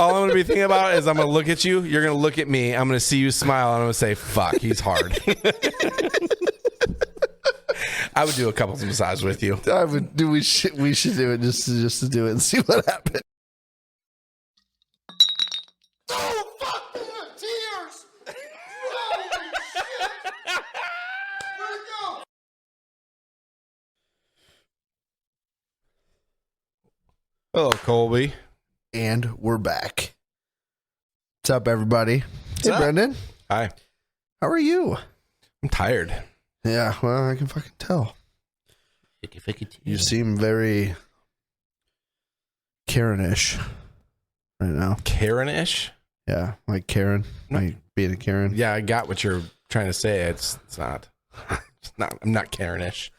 All I'm going to be thinking about is I'm going to look at you. You're going to look at me. I'm going to see you smile. And I'm going to say, fuck, he's hard. I would do a couples massage with you. I would do. We should do it just to do it and see what happens. Oh, fuck me with tears! Holy shit! Where'd it go? Hello, Colby. And we're back. What's up, everybody? What's hey, up? Brendan. Hi. How are you? I'm tired. Yeah, well, I can fucking tell. You seem very Karen-ish right now. Karen-ish? Yeah, like Karen. Like being a Karen. Yeah, I got what you're trying to say. It's not. It's not. I'm not Karen-ish.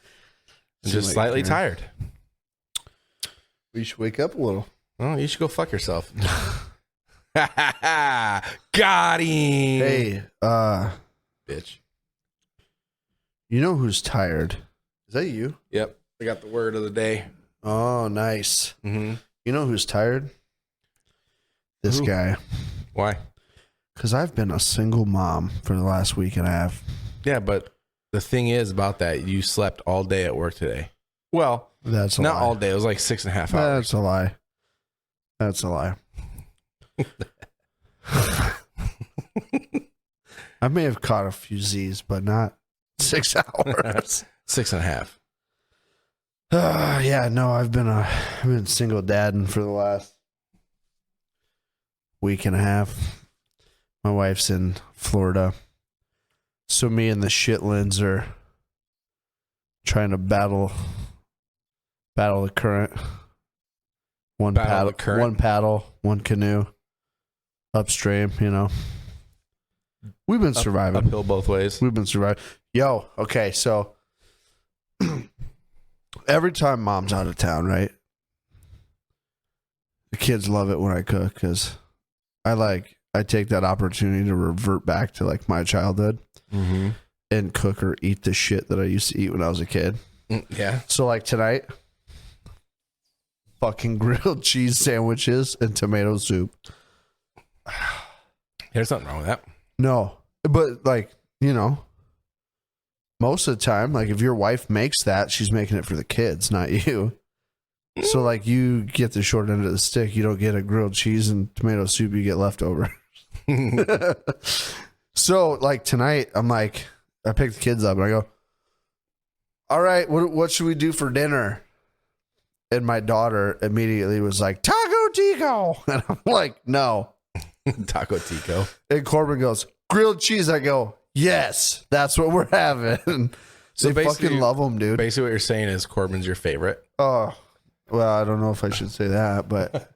I'm Seem just like slightly Karen. tired. We should wake up a little. Well, you should go fuck yourself. Got him. Hey, Bitch. you know who's tired? Is that you? Yep. I got the word of the day. Oh, nice. Mm-hmm. You know who's tired? This Who? guy. Why? Because I've been a single mom for the last week and a half. Yeah, but the thing is about that, you slept all day at work today. Well, That's a not lie. all day. It was like 6.5 hours. That's a lie. That's a lie. I may have caught a few Z's, but not 6 hours. 6.5. Yeah, no, I've been single dadding for the last week and a half. My wife's in Florida, so me and the shitlins are trying to battle the current. One Battle paddle, the current? one paddle, one canoe, upstream. You know, we've been surviving. Uphill both ways. We've been surviving. Yo, okay, so every time mom's out of town, right? The kids love it when I cook because I take that opportunity to revert back to like my childhood Mm-hmm. and cook or eat the shit that I used to eat when I was a kid. Yeah. So like tonight, fucking grilled cheese sandwiches and tomato soup. There's nothing wrong with that. No, but like, you know, most of the time, like if your wife makes that, she's making it for the kids, not you. So like you get the short end of the stick. You don't get a grilled cheese and tomato soup. You get leftovers. So like tonight, I'm like, I pick the kids up and I go, all right, what should we do for dinner? And my daughter immediately was like, Taco Tico. And I'm like, no. Taco Tico. And Corbin goes, grilled cheese. I go, yes, that's what we're having. So They basically- fucking love them, dude. Basically, what you're saying is Corbin's your favorite. Oh, well, I don't know if I should say that, but What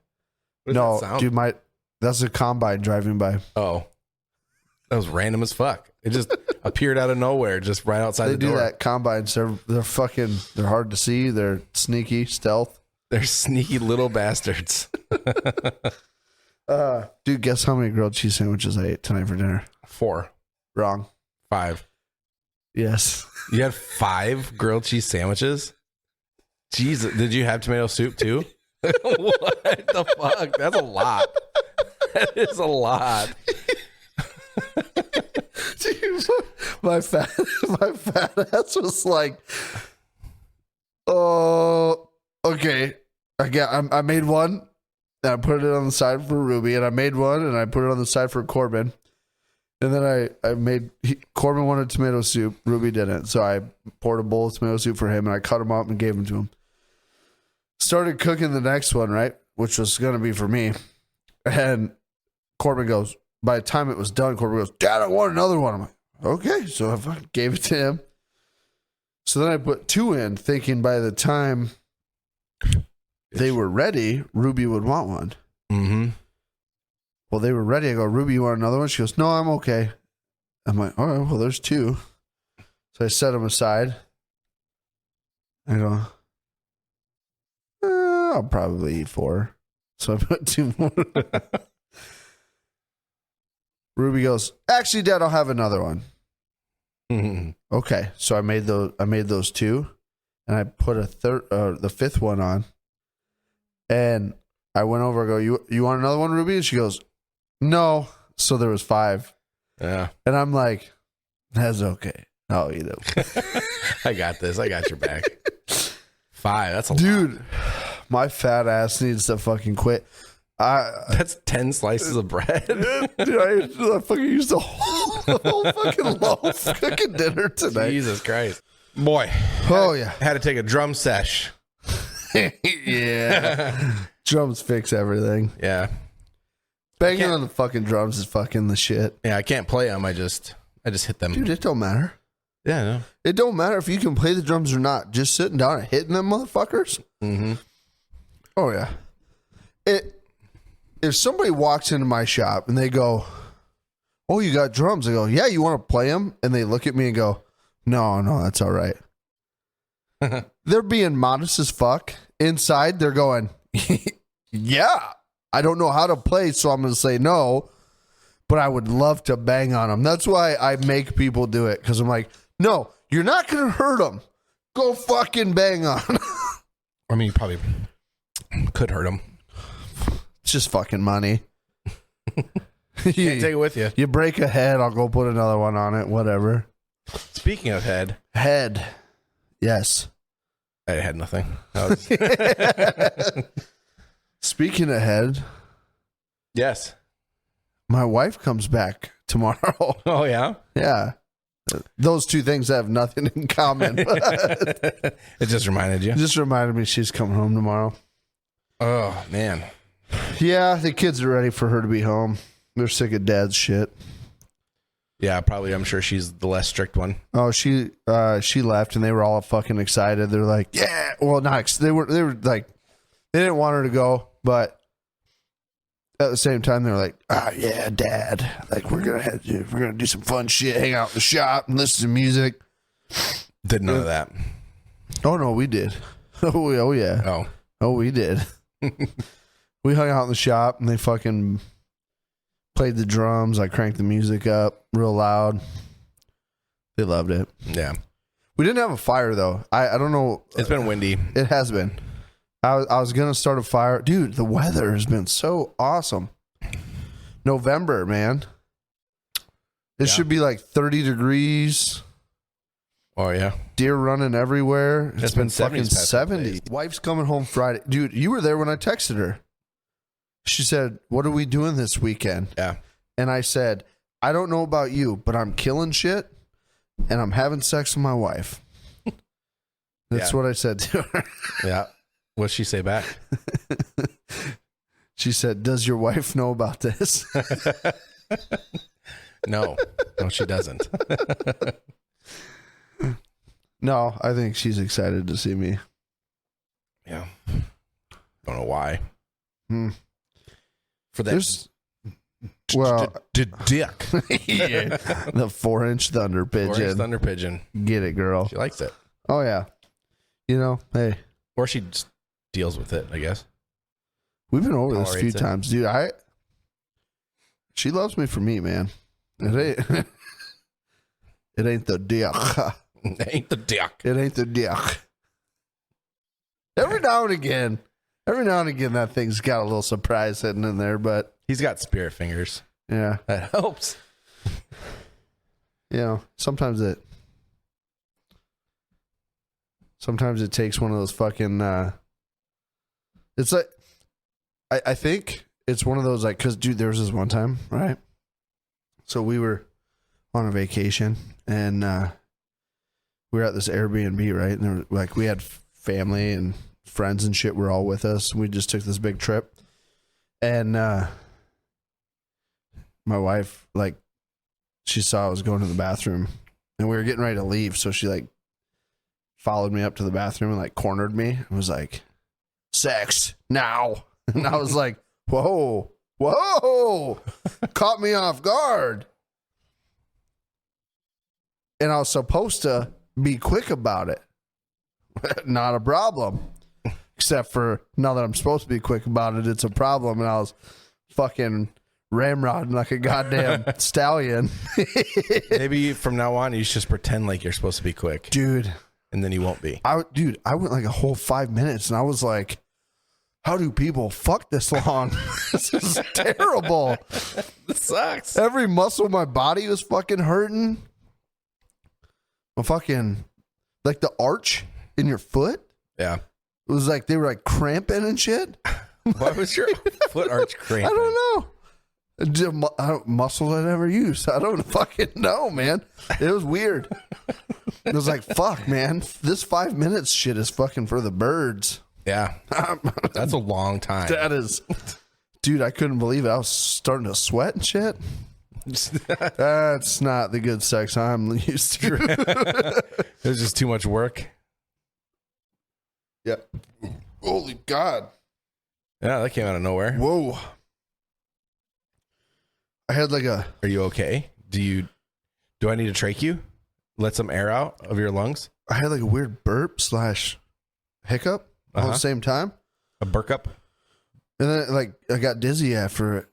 does no, that sound? dude, that's a combine driving by. Oh, that was random as fuck. It just appeared out of nowhere, just right outside They the do door. that combines. They're hard to see. They're sneaky, stealth. They're sneaky little bastards. Dude, guess how many grilled cheese sandwiches I ate tonight for dinner? 4, Wrong. 5. Yes. You had 5 grilled cheese sandwiches? Jesus, did you have tomato soup too? What the fuck? That's a lot. That is a lot. Dude, my fat ass was like, oh, okay. I made one, and I put it on the side for Ruby, and I made one, and I put it on the side for Corbin. And then Corbin wanted tomato soup, Ruby didn't. So I poured a bowl of tomato soup for him, and I cut him up and gave him to him. Started cooking the next one, right? Which was going to be for me. And Corbin goes, by the time it was done, Corbin goes, Dad, I want another one. I'm like, okay. So I fucking gave it to him. So then I put 2 in, thinking by the time they were ready, Ruby would want one. Mm-hmm. Well, they were ready. I go, Ruby, you want another one? She goes, no, I'm okay. I'm like, all right, well, there's 2. So I set them aside. I go, I'll probably eat 4. So I put 2 more. Ruby goes, actually, Dad, I'll have another one. Mm-hmm. Okay, so I made those 2, and I put the 5th one on, and I went over, I go, you want another one, Ruby? And she goes, no. So there was 5. Yeah. And I'm like, that's okay. I'll eat it. I got this. I got your back. 5. That's a Dude, lot. my fat ass needs to fucking quit. That's 10 slices of bread. Dude, I fucking used the whole fucking loaf cooking dinner tonight. Jesus Christ. Boy. Oh, yeah. Had to take a drum sesh. Yeah. Drums fix everything. Yeah. Banging on the fucking drums is fucking the shit. Yeah, I can't play them. I just hit them. Dude, it don't matter. Yeah, I know. It don't matter if you can play the drums or not. Just sitting down and hitting them motherfuckers. Mm-hmm. Oh, yeah. If somebody walks into my shop and they go, oh, you got drums? I go, yeah, you want to play them? And they look at me and go, no, that's all right. They're being modest as fuck. Inside, they're going, yeah, I don't know how to play, so I'm going to say no, but I would love to bang on them. That's why I make people do it, because I'm like, no, you're not going to hurt them. Go fucking bang on them. I mean, you probably could hurt them. It's just fucking money. Can't take it with you. You break a head, I'll go put another one on it, whatever. Speaking of head. Yes. I had nothing. Speaking of head, Yes. my wife comes back tomorrow. Oh, yeah? Yeah. Those two things have nothing in common. It just reminded you. Just reminded me she's coming home tomorrow. Oh, man. Yeah, the kids are ready for her to be home. They're sick of dad's shit. Yeah, probably. I'm sure she's the less strict one. Oh, she left and they were all fucking excited. They're like, yeah. Well, they were like, they didn't want her to go, but at the same time, they're like, oh, yeah, Dad. Like, we're gonna do some fun shit, hang out in the shop and listen to music. Did none of that. Oh no, we did. Oh yeah. Oh, we did. We hung out in the shop and they fucking played the drums. I cranked the music up real loud. They loved it. Yeah. We didn't have a fire though. I don't know. It's been windy. It has been. I was gonna start a fire, dude. The weather has been so awesome. November, man. It should be like 30 degrees. Oh, yeah. Deer running everywhere. It's been fucking 70s. 70s. Wife's coming home Friday. Dude, you were there when I texted her. She said, what are we doing this weekend? Yeah. And I said, I don't know about you, but I'm killing shit and I'm having sex with my wife. That's what I said to her. Yeah. What'd she say back? She said, does your wife know about this? No, she doesn't. No, I think she's excited to see me. Yeah. Don't know why. For that. There's, well, dick. yeah, the 4-inch thunder pigeon. 4-inch thunder pigeon. Get it, girl. She likes it. Oh, yeah. You know, hey. Or she just deals with it, I guess. We've been over this a few Tolerates it. times, dude. She loves me for me, man. It ain't. It ain't the dick. Ain't the dick. It ain't the dick. Every now and again, that thing's got a little surprise hidden in there, but He's got spirit fingers. yeah, That helps. you know, sometimes it takes one of those fucking. It's like, I think it's one of those like, cause dude, there was this one time, right? So we were on a vacation and we were at this Airbnb, right? And there were, like, we had family and friends and shit were all with us. We just took this big trip. And my wife, like, she saw I was going to the bathroom and we were getting ready to leave. So she, like, followed me up to the bathroom and, like, cornered me and was like, sex now. And I was like, whoa, caught me off guard. And I was supposed to be quick about it. Not a problem. Except for now that I'm supposed to be quick about it, it's a problem. And I was fucking ramrodding like a goddamn stallion. Maybe from now on, you should just pretend like you're supposed to be quick. Dude. And then you won't be. I went like a whole 5 minutes and I was like, how do people fuck this long? This is terrible. This sucks. Every muscle in my body was fucking hurting. My fucking, like the arch in your foot. Yeah. It was like they were like cramping and shit. Why was your foot arch cramping? I don't know. Muscle I never used. I don't fucking know, man. It was weird. It was like, fuck, man. This 5 minutes shit is fucking for the birds. Yeah. That's a long time. That is, dude, I couldn't believe it. I was starting to sweat and shit. That's not the good sex I'm used to. It was just too much work. Yeah. Holy God. Yeah, that came out of nowhere. Whoa. I had like a. Are you okay? Do I need to trach you? Let some air out of your lungs? I had like a weird burp / hiccup all at the same time. A burk up? And then like I got dizzy after it.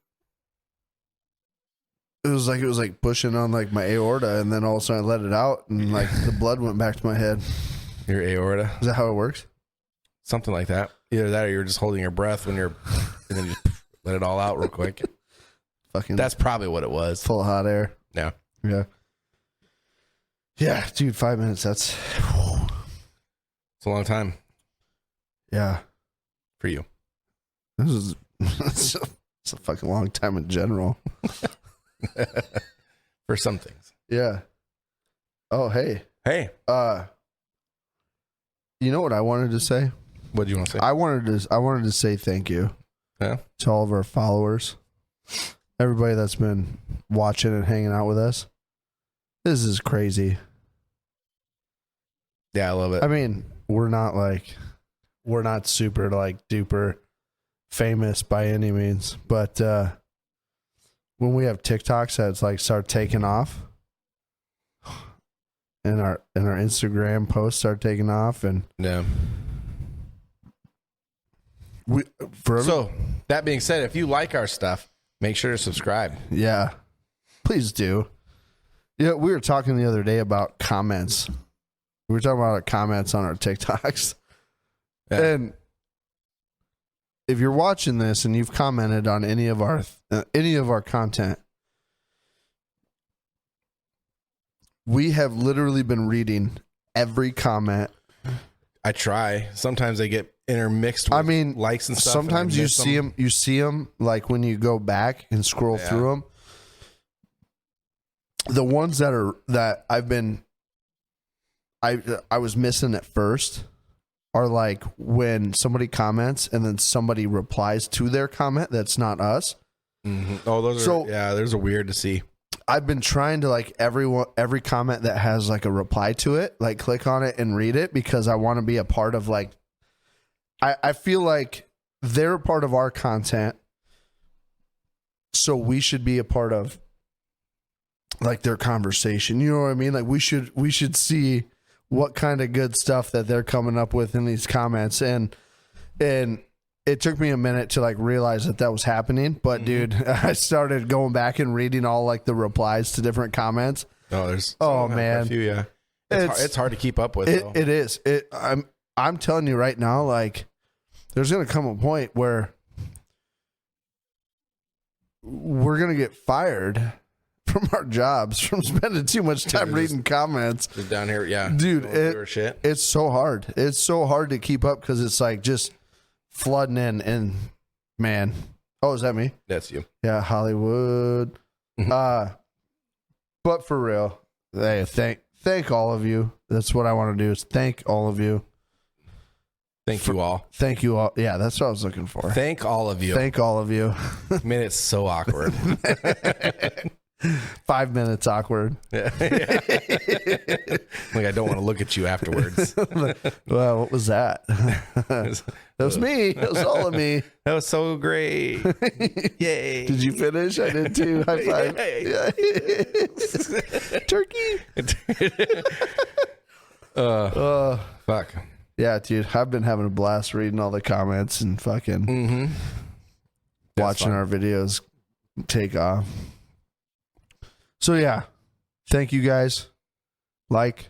It was like pushing on like my aorta, and then all of a sudden I let it out, and like the blood went back to my head. Your aorta? Is that how it works? Something like that. Either that or you're just holding your breath and then you just let it all out real quick. Fucking. That's probably what it was. Full of hot air. Yeah. Yeah. Yeah, dude, 5 minutes. That's. It's a long time Yeah. for you. This is. It's a fucking long time in general. For some things. Yeah. Oh, hey. Hey. You know what I wanted to say? What do you want to say? I wanted to say thank you. Yeah. To all of our followers. Everybody that's been watching and hanging out with us. This is crazy. Yeah, I love it. I mean, we're not super like duper famous by any means, but when we have TikToks that's like start taking off, and our Instagram posts start taking off, and yeah. So that being said, if you like our stuff, make sure to subscribe. Yeah, please do. Yeah, we were talking the other day about comments. We were talking about our comments on our TikToks. Yeah. And if you're watching this and you've commented on any of our content, we have literally been reading every comment. I try. Sometimes they get intermixed with likes and stuff. Sometimes you see them like when you go back and scroll through them. The ones that I was missing at first are like when somebody comments and then somebody replies to their comment that's not us. Mm-hmm. Oh, those are weird to see. I've been trying to like every comment that has like a reply to it, like click on it and read it, because I want to be a part of like, I feel like they're a part of our content, so we should be a part of like their conversation. You know what I mean? Like we should see what kind of good stuff that they're coming up with in these comments. And it took me a minute to like realize that was happening. But dude, I started going back and reading all like the replies to different comments. Oh, man. A few, yeah. It's hard to keep up with. It is. I'm telling you right now, like there's going to come a point where we're going to get fired from our jobs from spending too much time reading comments. Just down here, yeah. Dude, it's so hard. It's so hard to keep up because it's like just flooding in, and man. Oh, is that me? That's you. Yeah, Hollywood. But for real, hey, thank all of you. That's what I want to do, is thank all of you. Thank you all. Thank you all. Yeah, that's what I was looking for. Thank all of you. Thank all of you. I mean, it's so awkward. 5 minutes awkward. Yeah. Like I don't want to look at you afterwards. Well, what was that? That was me. That was all of me. That was so great. Yay. Did you finish? I did too. High five. Yeah. Turkey. Fuck. Yeah, dude. I've been having a blast reading all the comments and fucking watching our videos take off. So yeah, thank you guys. Like,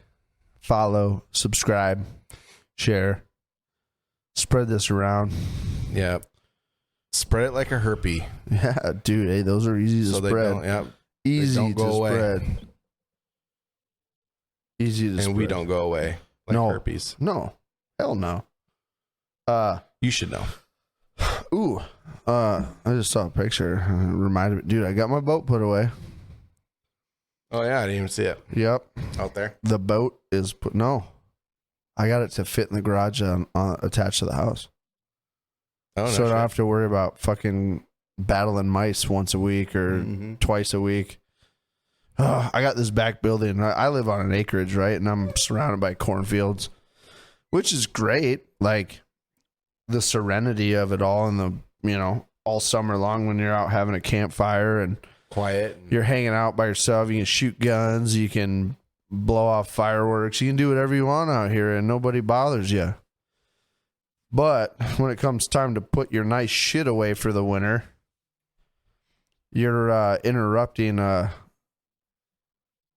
follow, subscribe, share, spread this around. Yeah. Spread it like a herpy. Yeah, dude. Hey, those are easy to So they spread. don't, yeah. Easy don't go to away. spread. Easy to spread. And we don't go away like No. herpes. No. Hell no. You should know. Ooh. I just saw a picture. Reminded me. Dude, I got my boat put away. Oh, yeah. I didn't even see it Yep. out there. The boat is put. No. I got it to fit in the garage attached to the house. Oh, no. So I don't have to worry about fucking battling mice once a week or twice a week. I got this back building. I live on an acreage, right? And I'm surrounded by cornfields, which is great. Like the serenity of it all and the, you know, all summer long when you're out having a campfire and Quiet. you're hanging out by yourself. You can shoot guns. You can blow off fireworks. You can do whatever you want out here and nobody bothers you. But when it comes time to put your nice shit away for the winter, you're interrupting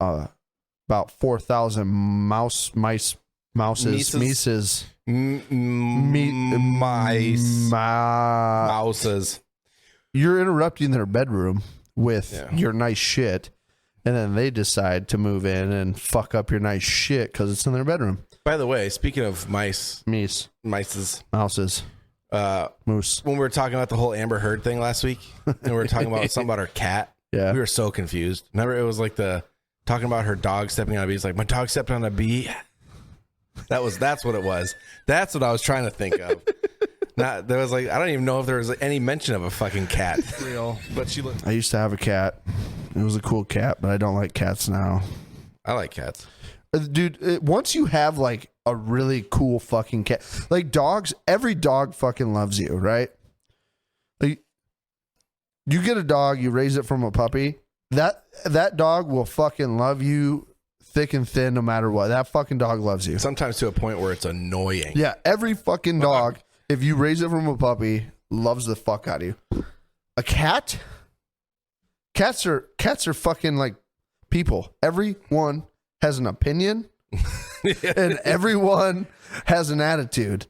about 4,000 mice. Mouses. You're interrupting their bedroom with Yeah. your nice shit, and then they decide to move in and fuck up your nice shit because it's in their bedroom. By the way, speaking of mices, Mouses. moose. When we were talking about the whole Amber Heard thing last week, and we were talking about something about her cat, Yeah. we were so confused. Remember, it was like talking about her dog stepping on a bee. It's like, my dog stepped on a bee. That's what it was. That's what I was trying to think of. There was like, I don't even know if there was any mention of a fucking cat. Real. But she looked. I used to have a cat. It was a cool cat, but I don't like cats now. I like cats. Dude, once you have like a really cool fucking cat, like dogs, every dog fucking loves you, right? Like, you get a dog, you raise it from a puppy, that dog will fucking love you thick and thin no matter what. That fucking dog loves you. Sometimes to a point where it's annoying. Yeah, every fucking dog, if you raise it from a puppy, loves the fuck out of you. A cat? Cats are fucking like people. Everyone has an opinion and everyone has an attitude.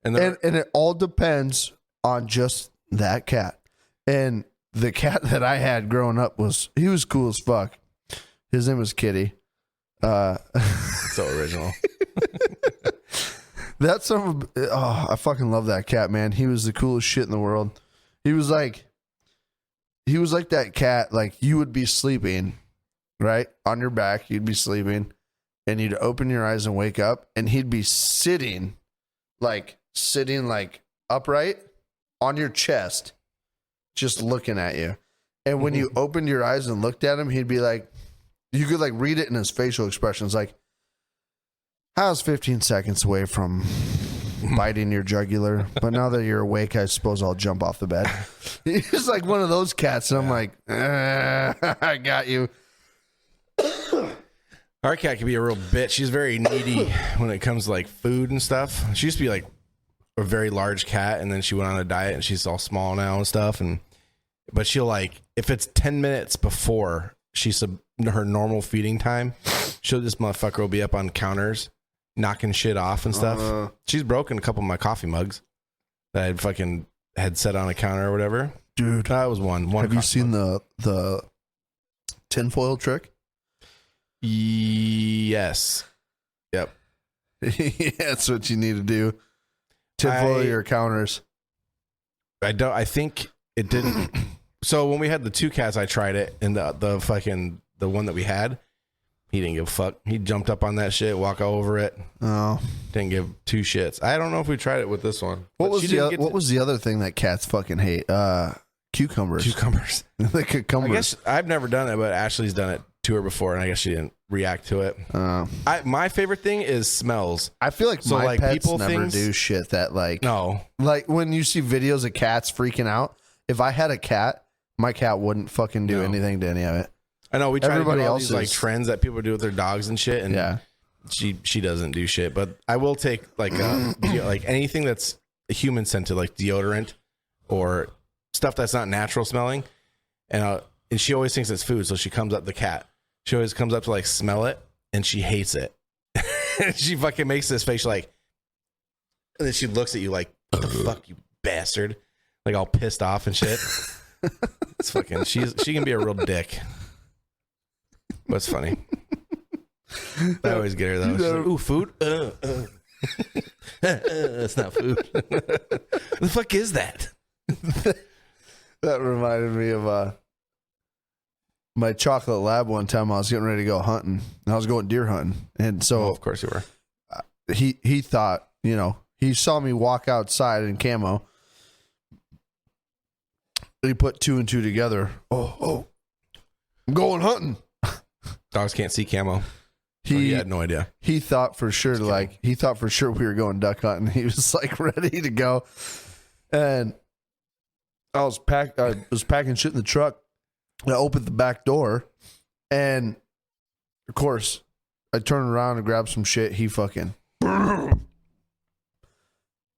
And it all depends on just that cat. And the cat that I had growing up was cool as fuck. His name was Kitty. So original. That's I fucking love that cat, man. He was the coolest shit in the world. He was like that cat, like you would be sleeping, right? On your back, you'd be sleeping, and you'd open your eyes and wake up, and he'd be sitting upright on your chest, just looking at you. And when you opened your eyes and looked at him, he'd be like, you could like read it in his facial expressions, like, I was 15 seconds away from biting your jugular, but now that you're awake, I suppose I'll jump off the bed. He's like one of those cats, and I'm like, I got you. Our cat can be a real bitch. She's very needy when it comes to like food and stuff. She used to be like a very large cat, and then she went on a diet, and she's all small now and stuff. But she'll like, if it's 10 minutes before her normal feeding time, this motherfucker will be up on counters, knocking shit off and stuff. She's broken a couple of my coffee mugs that I fucking had set on a counter or whatever. Dude, that was one. Have you seen the tinfoil trick? Yes. Yep. Yeah, that's what you need to do. Tinfoil your counters. I think it didn't. So when we had the two cats, I tried it, and the one that we had, he didn't give a fuck. He jumped up on that shit, walk over it. Oh, didn't give two shits. I don't know if we tried it with this one. What was the other thing that cats fucking hate? Cucumbers. The cucumbers. I guess I've never done it, but Ashley's done it to her before, and I guess she didn't react to it. My favorite thing is smells. I feel like my pets never do shit that like when you see videos of cats freaking out. If I had a cat, my cat wouldn't fucking do anything to any of it. I know we try to do all these like trends that people do with their dogs and shit, and she doesn't do shit. But I will take like like anything that's human scented, like deodorant or stuff that's not natural smelling, and she always thinks it's food, so she comes up. The cat, she always comes up to like smell it, and she hates it. She fucking makes this face like, and then she looks at you like, "What the fuck, you bastard. Like all pissed off and shit. It's fucking, she can be a real dick. But it's funny. I always get her though. She's like, ooh, food? That's not food. The fuck is that? That reminded me of my chocolate lab one time. I was getting ready to go hunting. I was going deer hunting. And so of course you were. He thought, you know, he saw me walk outside in camo. He put two and two together. Oh, I'm going hunting. Dogs can't see camo. He had no idea. He thought for sure, he thought for sure we were going duck hunting. He was like ready to go. And I was packing shit in the truck. I opened the back door. And of course, I turned around and grabbed some shit. He fucking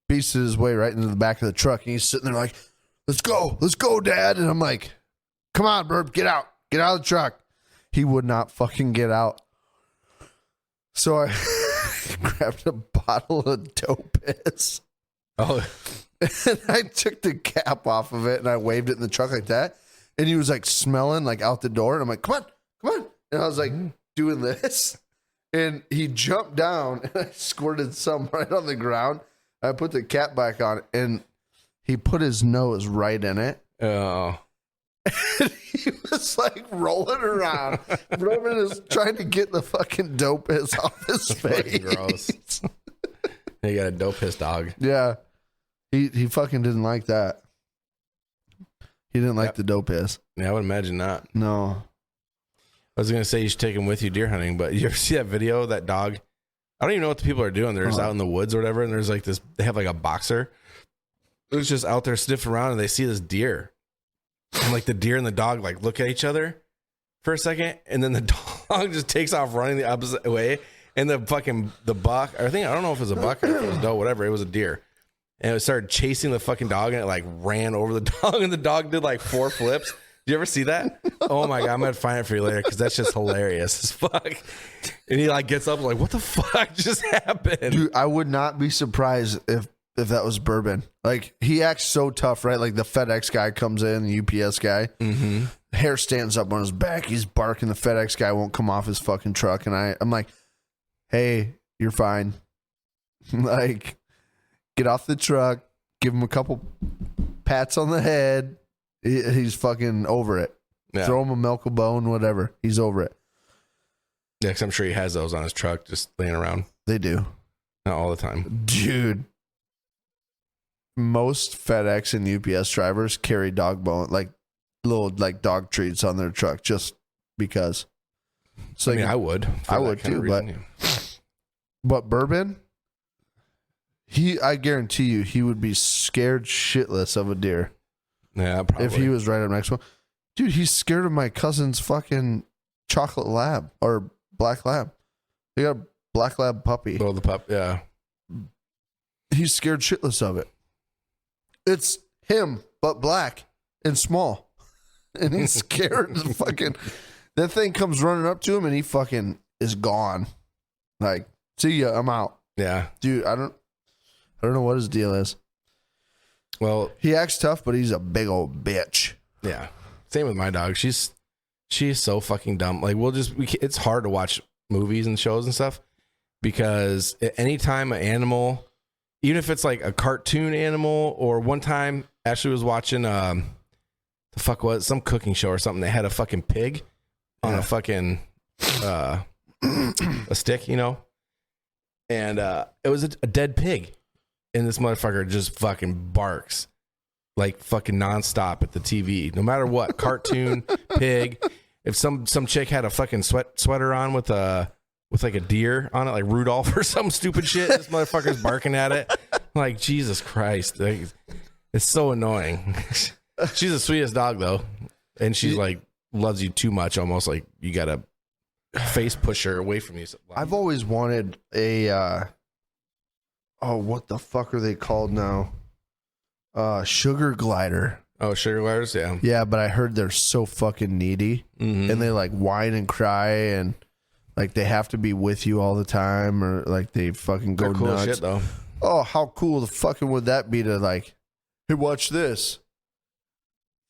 beasted his way right into the back of the truck. And he's sitting there like, let's go, Dad. And I'm like, come on, Burp, get out of the truck. He would not fucking get out. So I grabbed a bottle of dope piss. Oh. And I took the cap off of it and I waved it in the truck like that. And he was like smelling like out the door. And I'm like, come on. And I was like doing this. And he jumped down and I squirted some right on the ground. I put the cap back on and he put his nose right in it. Oh. And he was like rolling around. Roman is trying to get the fucking dope piss off his face. Gross. You got a dope piss dog. Yeah. He fucking didn't like that. He didn't like the dope piss. Yeah, I would imagine not. No. I was going to say you should take him with you deer hunting, but you ever see that video of that dog? I don't even know what the people are doing. They're just out in the woods or whatever, and there's like this, they have like a boxer who's just out there sniffing around, and they see this deer. And like the deer and the dog like look at each other for a second, and then the dog just takes off running the opposite way, and the buck, I don't know if it was a buck or if it was a doe, whatever, it was a deer. And it started chasing the fucking dog, and it like ran over the dog, and the dog did like 4 flips. Did you ever see that? Oh my God, I'm gonna find it for you later because that's just hilarious as fuck. And he like gets up like, what the fuck just happened? Dude, I would not be surprised if that was Bourbon. Like, he acts so tough, right? Like the FedEx guy comes in, the UPS guy. Mm-hmm. Hair stands up on his back. He's barking. The FedEx guy won't come off his fucking truck. And I'm like, hey, you're fine. Like, get off the truck. Give him a couple pats on the head. He's fucking over it. Yeah. Throw him a milk, a bone, whatever. He's over it. Yeah, because I'm sure he has those on his truck just laying around. They do. Not all the time. Dude. Most FedEx and UPS drivers carry dog bone, like little like dog treats on their truck just because. So I mean, I would too, but Bourbon, I guarantee you he would be scared shitless of a deer. Yeah, probably. If he was right up next to him. Dude, he's scared of my cousin's fucking chocolate lab or black lab. They got a black lab puppy. Oh, the pup, yeah. He's scared shitless of it. It's him, but black and small. And he's scared of fucking... That thing comes running up to him and he fucking is gone. Like, see ya, I'm out. Yeah. Dude, I don't know what his deal is. Well... He acts tough, but he's a big old bitch. Yeah. Same with my dog. She's so fucking dumb. Like, it's hard to watch movies and shows and stuff because anytime an animal... Even if it's like a cartoon animal, or one time Ashley was watching some cooking show or something. They had a fucking pig on a fucking a stick, you know, and it was a dead pig, and this motherfucker just fucking barks like fucking nonstop at the TV, no matter what. Cartoon pig. If some chick had a fucking sweater on with like a deer on it, like Rudolph or some stupid shit, this motherfucker's barking at it. I'm like, Jesus Christ. Like, it's so annoying. She's the sweetest dog, though. And she's like, loves you too much, almost like you got to face push her away from you. I've always wanted a, what the fuck are they called now? Sugar glider. Oh, sugar gliders? Yeah. Yeah, but I heard they're so fucking needy. Mm-hmm. And they like whine and cry and like they have to be with you all the time, or like they fucking go cool nuts. Shit, though. Oh, how cool the fucking would that be to like Hey, watch this.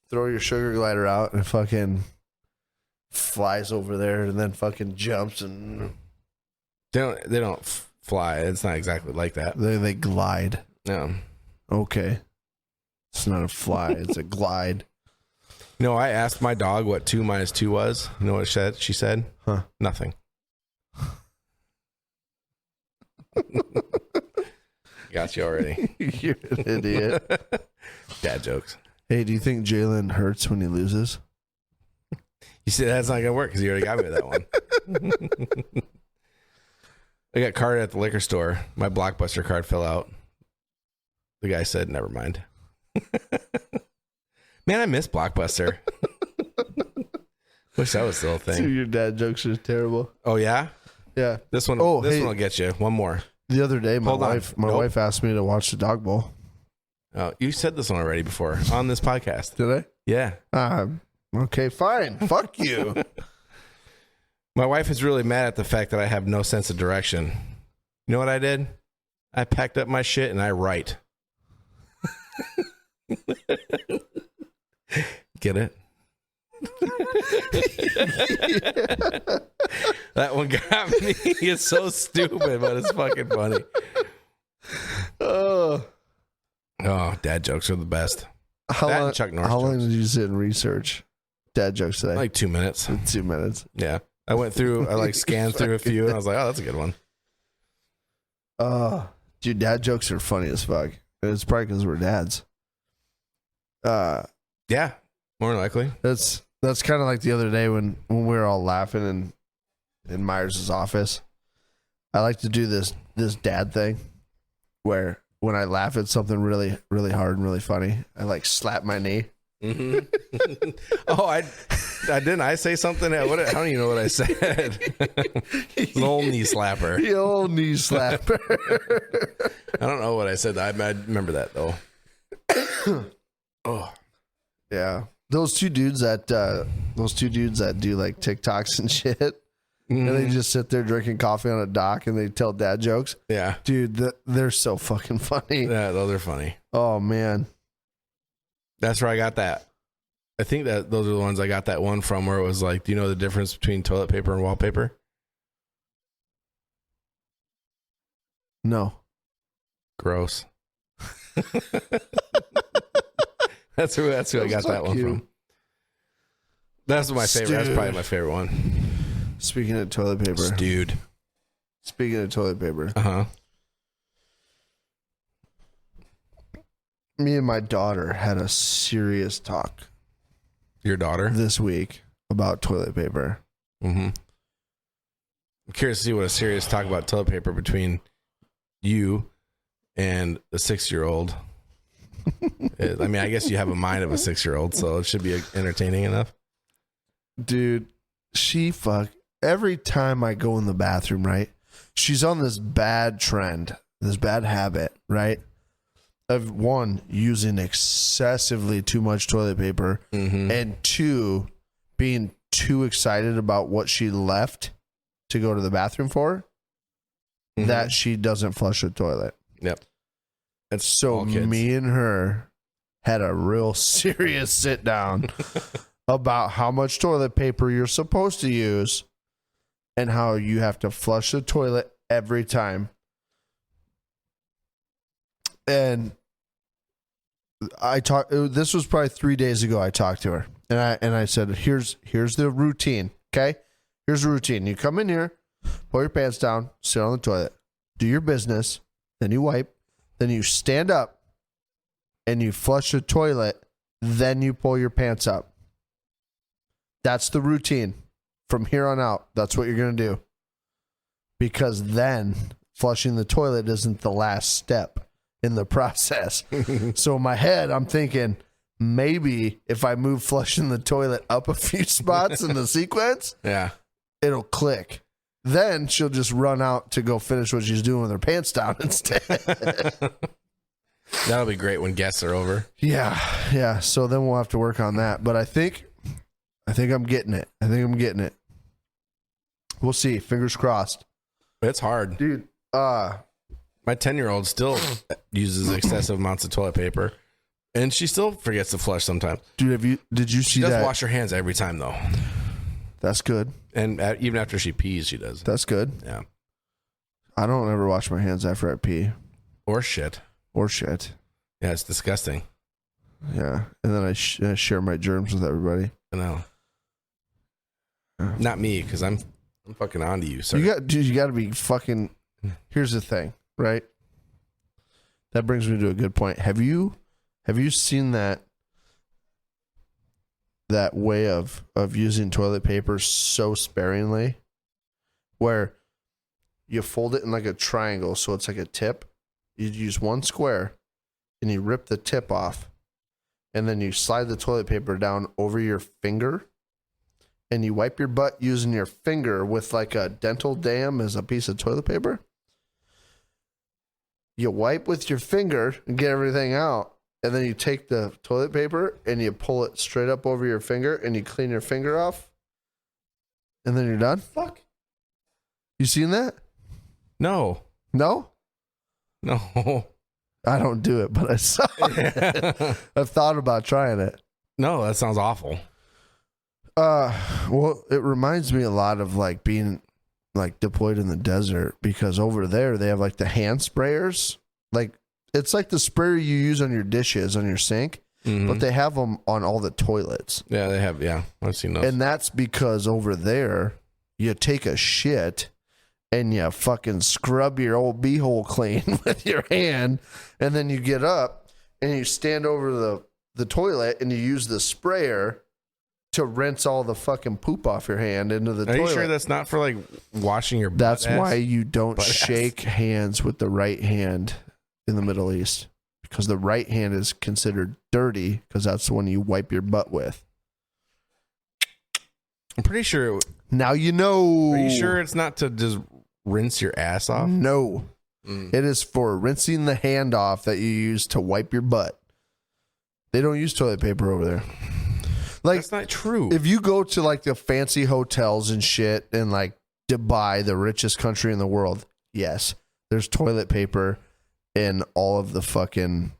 Throw your sugar glider out and it fucking flies over there and then fucking jumps and They don't fly. It's not exactly like that. they glide. No. Okay. It's not a fly, it's a glide. No, I asked my dog what 2 minus 2 was. You know what she said? Huh. Nothing. Got you already. You're an idiot. Dad jokes. Hey, do you think Jalen hurts when he loses? You said that's not going to work because you already got me with that one. I got carded at the liquor store. My Blockbuster card fell out. The guy said, never mind. Man, I miss Blockbuster. Wish that was still a thing. Dude, your dad jokes are terrible. Oh, yeah? Yeah. This one Oh, this hey. one will get you. One more. The other day, my Hold on. wife asked me to watch the dog bowl. Oh, you said this one already before on this podcast. Did Yeah. I? Okay, fine. Fuck you. My wife is really mad at the fact that I have no sense of direction. You know what I did? I packed up my shit and I write. Get it? That one got me. It's so stupid, but it's fucking funny. Oh, Dad jokes are the best. how That long? and Chuck Norris How long jokes. did you sit and research dad jokes today? Like 2 minutes. 2 minutes. Yeah. I went through, I scanned through a few and I was like, oh, that's a good one. Dude, dad jokes are funny as fuck. It's probably because we're dads. Yeah. More than likely. That's kind of like the other day when we were all laughing in Myers' office. I like to do this dad thing where when I laugh at something really, really hard and really funny, I like slap my knee. Mm-hmm. Oh, I didn't. I say something. I don't even know what I said. The old knee slapper. The old knee slapper. I don't know what I said. I remember that though. Oh, Yeah, those two dudes that do like TikToks and shit, and they just sit there drinking coffee on a dock and they tell dad jokes. yeah. Dude, they're so fucking funny. Yeah, those are funny. Oh man. That's where I got that. I think that those are the ones I got that one from where it was like, do you know the difference between toilet paper and wallpaper? No. Gross. That's who I got that one from. That's my favorite. That's probably my favorite one. Speaking of toilet paper. Dude. Speaking of toilet paper. Uh-huh. Me and my daughter had a serious talk Your daughter? this week about toilet paper. Mm-hmm. I'm curious to see what a serious talk about toilet paper between you and the 6-year-old. I mean, I guess you have a mind of a 6-year-old, so it should be entertaining enough. Dude, every time I go in the bathroom, right? She's on this bad trend, this bad habit, right? Of one, using excessively too much toilet paper, and two, being too excited about what she left to go to the bathroom for, that she doesn't flush the toilet. Yep. That's So all kids. me and her had a real serious sit down about how much toilet paper you're supposed to use and how you have to flush the toilet every time. And this was probably 3 days ago. I talked to her and I said, here's the routine. Okay. Here's the routine. You come in here, pull your pants down, sit on the toilet, do your business. Then you wipe, then you stand up and you flush the toilet. Then you pull your pants up. That's the routine from here on out. That's what you're going to do. Because then flushing the toilet isn't the last step in the process. So in my head, I'm thinking maybe if I move flushing the toilet up a few spots in the sequence, Yeah. it'll click. Then she'll just run out to go finish what she's doing with her pants down instead. That'll be great when guests are over. Yeah. So then we'll have to work on that. But I think I'm getting it. We'll see. Fingers crossed. It's hard. Dude, My 10-year-old still uses excessive amounts of toilet paper. And she still forgets to flush sometimes. Dude, did you see She does that? wash her hands every time, though. That's good. And even after she pees, she does. That's good. Yeah. I don't ever wash my hands after I pee. Or shit. Or shit. Yeah, it's disgusting. Yeah. And then I share my germs with everybody. I know. Not me, because I'm fucking onto you, sir. You got to be fucking... Here's the thing, right? That brings me to a good point. Have you seen that way of using toilet paper so sparingly, where you fold it in like a triangle, so it's like a tip? You use one square, and you rip the tip off, and then you slide the toilet paper down over your finger, and you wipe your butt using your finger with like a dental dam as a piece of toilet paper. You wipe with your finger and get everything out. And then you take the toilet paper and you pull it straight up over your finger and you clean your finger off. And then you're done. Fuck. You seen that? No. No? No. I don't do it, but I saw it. I've thought about trying it. No, that sounds awful. Well, it reminds me a lot of like being like deployed in the desert, because over there they have like the hand sprayers. Like it's like the sprayer you use on your dishes on your sink, but they have them on all the toilets. Yeah, they have. Yeah, I've seen those. And that's because over there you take a shit and you fucking scrub your old beehole clean with your hand, and then you get up and you stand over the toilet and you use the sprayer to rinse all the fucking poop off your hand into the toilet. Are you sure that's not for like washing your butt? That's why you don't butt shake hands with the right hand in the Middle East, because the right hand is considered dirty, because that's the one you wipe your butt with. I'm pretty sure. Now you know. Are you sure it's not to just rinse your ass off? No. It is for rinsing the hand off that you use to wipe your butt. They don't use toilet paper over there. Like, that's not true. If you go to like the fancy hotels and shit in like Dubai, the richest country in the world, yes, there's toilet paper in all of the fucking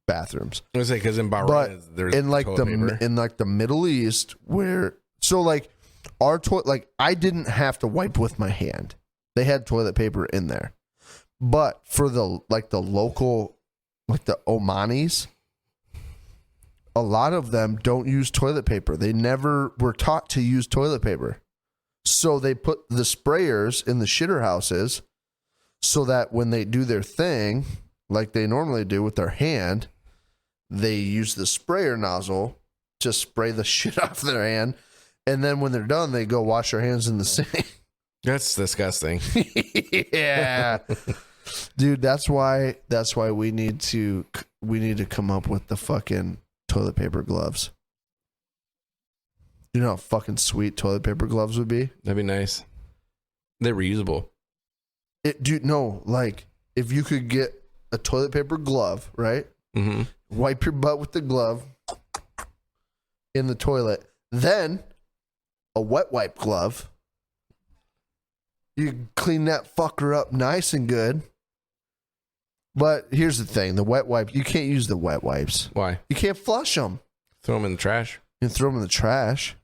bathrooms. I was say, because in Bahrain, But there's in like toilet paper. in like the Middle East, where so like our toilet, like I didn't have to wipe with my hand. They had toilet paper in there, but for the local, like the Omanis, a lot of them don't use toilet paper. They never were taught to use toilet paper. So they put the sprayers in the shitter houses so that when they do their thing, like they normally do with their hand, they use the sprayer nozzle to spray the shit off their hand. And then when they're done, they go wash their hands in the sink. That's disgusting. Yeah. Dude, that's why we need to come up with the fucking toilet paper gloves. You know how fucking sweet toilet paper gloves would be? That'd be nice. They're reusable. Dude, no, like if you could get a toilet paper glove, right? Mm-hmm. Wipe your butt with the glove in the toilet, then a wet wipe glove. You clean that fucker up nice and good. But here's the thing, the wet wipe, you can't use the wet wipes. Why? You can't flush them. Throw them in the trash. You can throw them in the trash.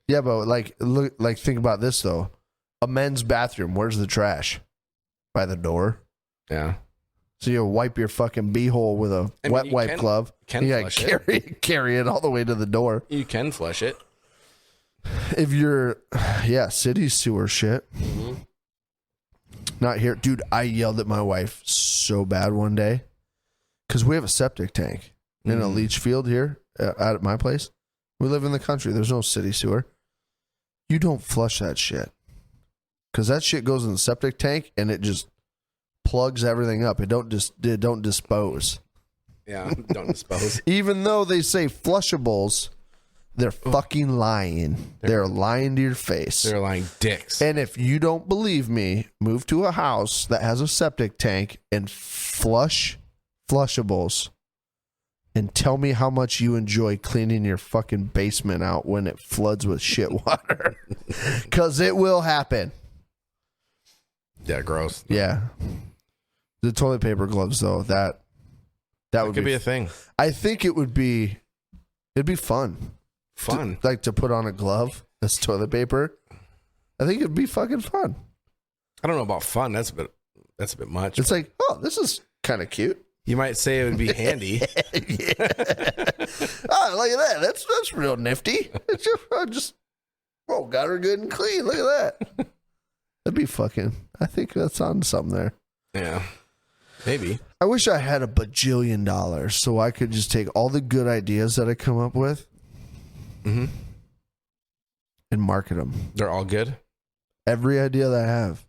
Yeah, but think about this though. A men's bathroom, where's the trash? By the door. Yeah. So you wipe your fucking beehole with a wet wipe glove. You gotta carry it all the way to the door. You can flush it. If you're, city sewer shit. Mm-hmm. Not here. Dude, I yelled at my wife so bad one day because we have a septic tank in a leach field here out at my place. We live in the country. There's no city sewer. You don't flush that shit because that shit goes in the septic tank and it just plugs everything up. It don't dispose. Yeah, don't dispose. Even though they say flushables, they're fucking lying. They're lying to your face. They're lying dicks. And if you don't believe me, move to a house that has a septic tank and flush flushables and tell me how much you enjoy cleaning your fucking basement out when it floods with shit water. Because it will happen. Yeah, gross. Yeah. The toilet paper gloves, though, that That would could be a thing. I think it'd be fun. Fun. To put on a glove that's toilet paper. I think it'd be fucking fun. I don't know about fun. That's a bit much. It's like, oh, this is kind of cute. You might say it would be handy. Oh, look at that. That's real nifty. It's just got her good and clean. Look at that. That'd be fucking. I think that's on something there. Yeah, maybe. I wish I had $1 bajillion so I could just take all the good ideas that I come up with and market them. They're all good. Every idea that I have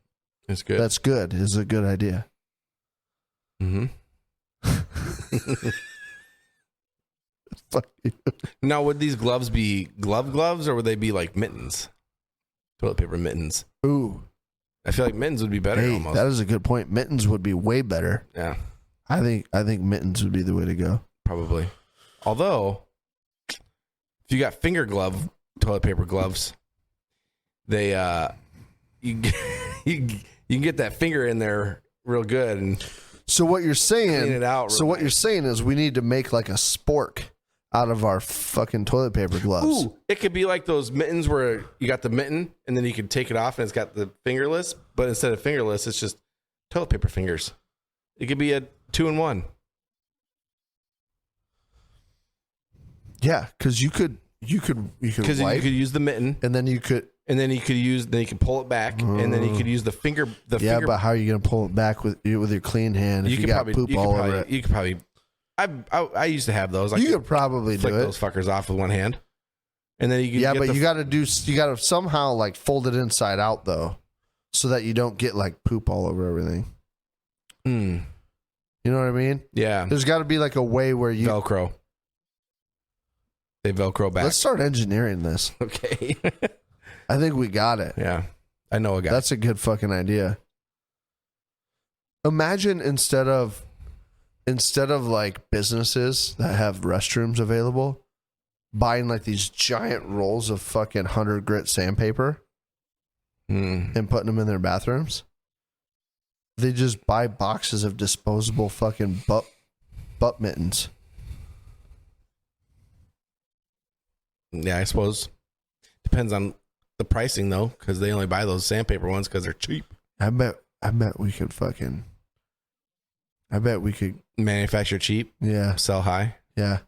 It's good. that's good is a good idea. Mm-hmm. Fuck you. Now, would these gloves be gloves, or would they be like mittens? Toilet paper mittens. Ooh. I feel like mittens would be better. Hey, almost. that is a good point. Mittens would be way better. Yeah, I think mittens would be the way to go. probably. Although, if you got finger glove toilet paper gloves, they you can get that finger in there real good and So what you're saying? clean it out. So what you're saying is we need to make like a spork out of our fucking toilet paper gloves. Ooh, it could be like those mittens where you got the mitten and then you can take it off and it's got the fingerless, but instead of fingerless, it's just toilet paper fingers. It could be a 2-in-1. Yeah, because you could Because you wipe, could use the mitten and then you could. and then you can pull it back and then you could use the finger. Yeah, but how are you gonna pull it back with your clean hand if you could got poop all over it? You could probably. I used to have those. I You could probably flick do it. those fuckers off with one hand, and then you can. Yeah, get but the you got to somehow like fold it inside out though, so that you don't get like poop all over everything. Mm, You know what I mean? yeah, There's got to be like a way where you. Velcro. They Velcro back. Let's start engineering this. Okay. I think we got it. Yeah, I know a guy. That's a good fucking idea. Imagine instead of like businesses that have restrooms available, buying like these giant rolls of fucking 100 grit sandpaper and putting them in their bathrooms. They just buy boxes of disposable fucking butt mittens. Yeah, I suppose. Depends on the pricing though, because they only buy those sandpaper ones because they're cheap. I bet we could fucking. I bet we could. Manufacture cheap, Yeah, sell high. yeah.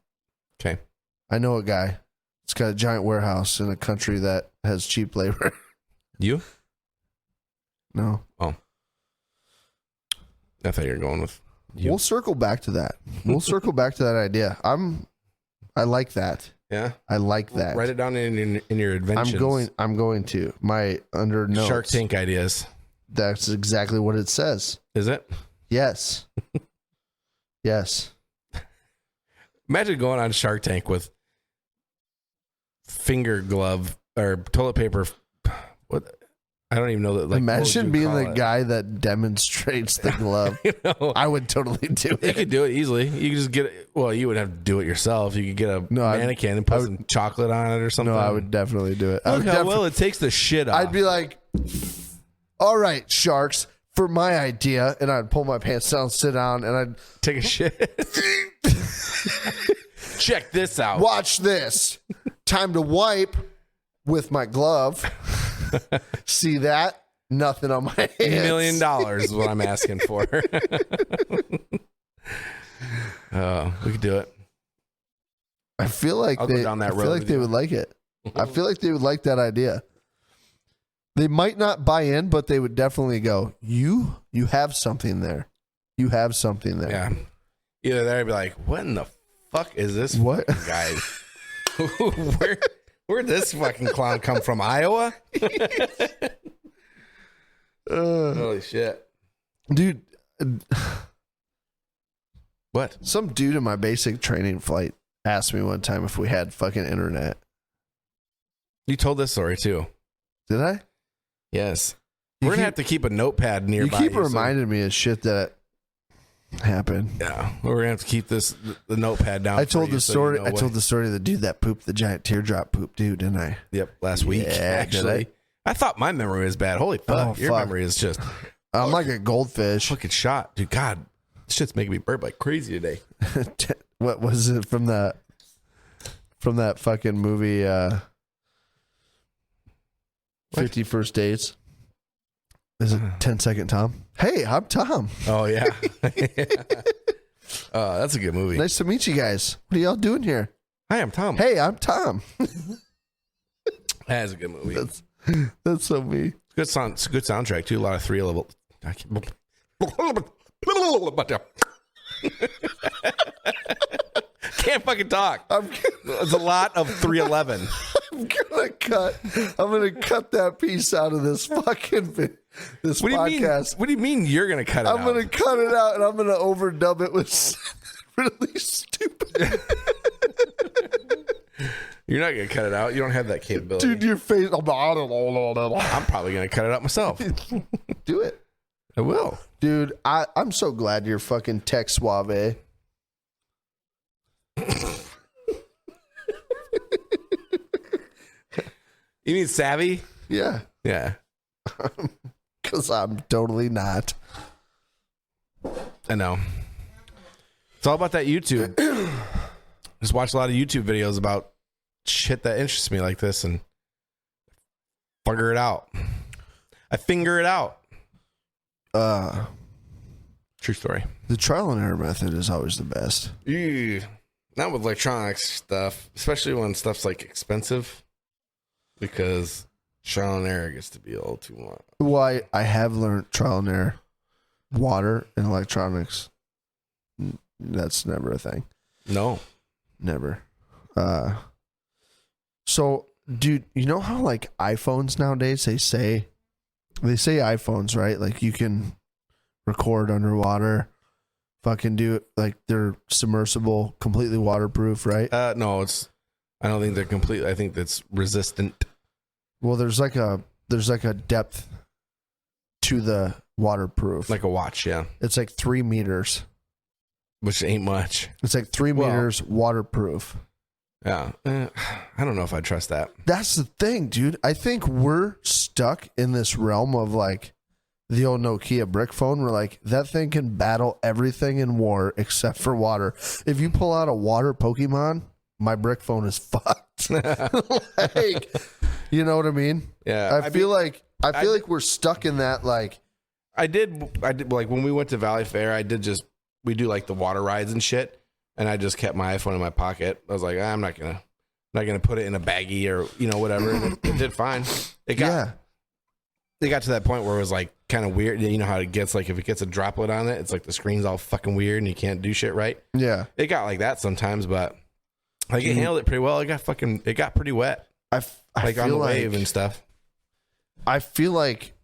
Okay. I know a guy. It's got a giant warehouse in a country that has cheap labor. You? No. Oh. I thought you were going with you. We'll circle back to that. We'll circle back to that idea. I like that. Yeah. I like that. Write it down in your inventions. I'm going to. My under notes. Shark Tank ideas. That's exactly what it says. Is it? Yes. Yes. Imagine going on Shark Tank with finger glove or toilet paper. What? I don't even know that. Like, Imagine being the guy that demonstrates the glove. You know, I would totally do you it. could do it easily. You could just get it. Well, you would have to do it yourself. You could get a mannequin and put some chocolate on it or something. No, I would definitely do it. Look how well it takes the shit off. I'd be like, all right, sharks, for my idea. And I'd pull my pants down, sit down, and I'd take a shit. Check this out. watch this. Time to wipe with my glove. See that? Nothing on my hands. $1 million is what I'm asking for. We could do it. I feel like I'll go down that I road feel like with they you. would like it. I feel like they would like that idea. They might not buy in, but they would definitely go, You have something there. You have something there. Yeah. Either there, I'd be like, what in the fuck is this What? guy? Where'd this fucking clown come from? Iowa? Holy shit. Dude, What? some dude in my basic training flight asked me one time if we had fucking internet. You told this story too. Did I? Yes. You We're going to keep- have to keep a notepad nearby. You keep so- reminding me of shit that happened. Yeah. We're going to have to keep the notepad down. I told for you the so story. you know I told the story of the dude that pooped the giant teardrop poop, dude, didn't I? Yep. Last week, Yeah, actually. did I thought my memory was bad. Holy fuck. Oh, Your fuck. memory is just I'm like a goldfish. fucking shot. Dude, God. Shit's making me burp like crazy today. What was it from that fucking movie 50 First Dates? Is it 10 Second Tom? Hey, I'm Tom. Oh, yeah. That's a good movie. Nice to meet you guys. What are y'all doing here? Hi, I'm Tom. Hey, I'm Tom. That is a good movie. That's so me. Good song. It's a good soundtrack, too. A lot of 3 level. Can't fucking talk. It's a lot of 311. I'm gonna cut that piece out of this fucking this podcast. What do you mean you're gonna cut it out? I'm gonna cut it out and I'm gonna overdub it with really stupid. You're not gonna cut it out. You don't have that capability. Dude, your face. I'm probably gonna cut it out myself. Do it. I will. Dude, I'm so glad you're fucking tech suave. You mean savvy? Yeah. Yeah. Because I'm totally not. I know. It's all about that YouTube. Just watch a lot of YouTube videos about shit that interests me like this and figure it out. I finger it out. True story. The trial and error method is always the best. Ew. Not with electronics stuff, especially when stuff's like expensive, because trial and error gets to be a little too much. Why I have learned trial and error. Water and electronics. That's never a thing. No. Never. So, dude, you know how like iPhones nowadays, they say iPhones, right? Like you can record underwater, fucking do it like they're submersible, completely waterproof, right? No, I don't think they're complete. I think that's resistant. Well, there's like a depth to the waterproof. Like a watch, yeah. It's like 3 meters. Which ain't much. It's like 3 meters waterproof. Yeah. I don't know if I trust that. That's the thing, dude. I think we're stuck in this realm of like the old Nokia brick phone where like that thing can battle everything in war except for water. If you pull out a water Pokemon, my brick phone is fucked. Like, you know what I mean? Yeah. I feel like we're stuck in that like I did like when we went to Valley Fair, we do like the water rides and shit. And I just kept my iPhone in my pocket. I was like, I'm not gonna put it in a baggie or whatever. And it did fine. It got to that point where it was like kind of weird. You know how it gets like if it gets a droplet on it, it's like the screen's all fucking weird and you can't do shit right. Yeah, it got like that sometimes, but like it handled it pretty well. It got pretty wet. I like feel on the like, wave and stuff. I feel like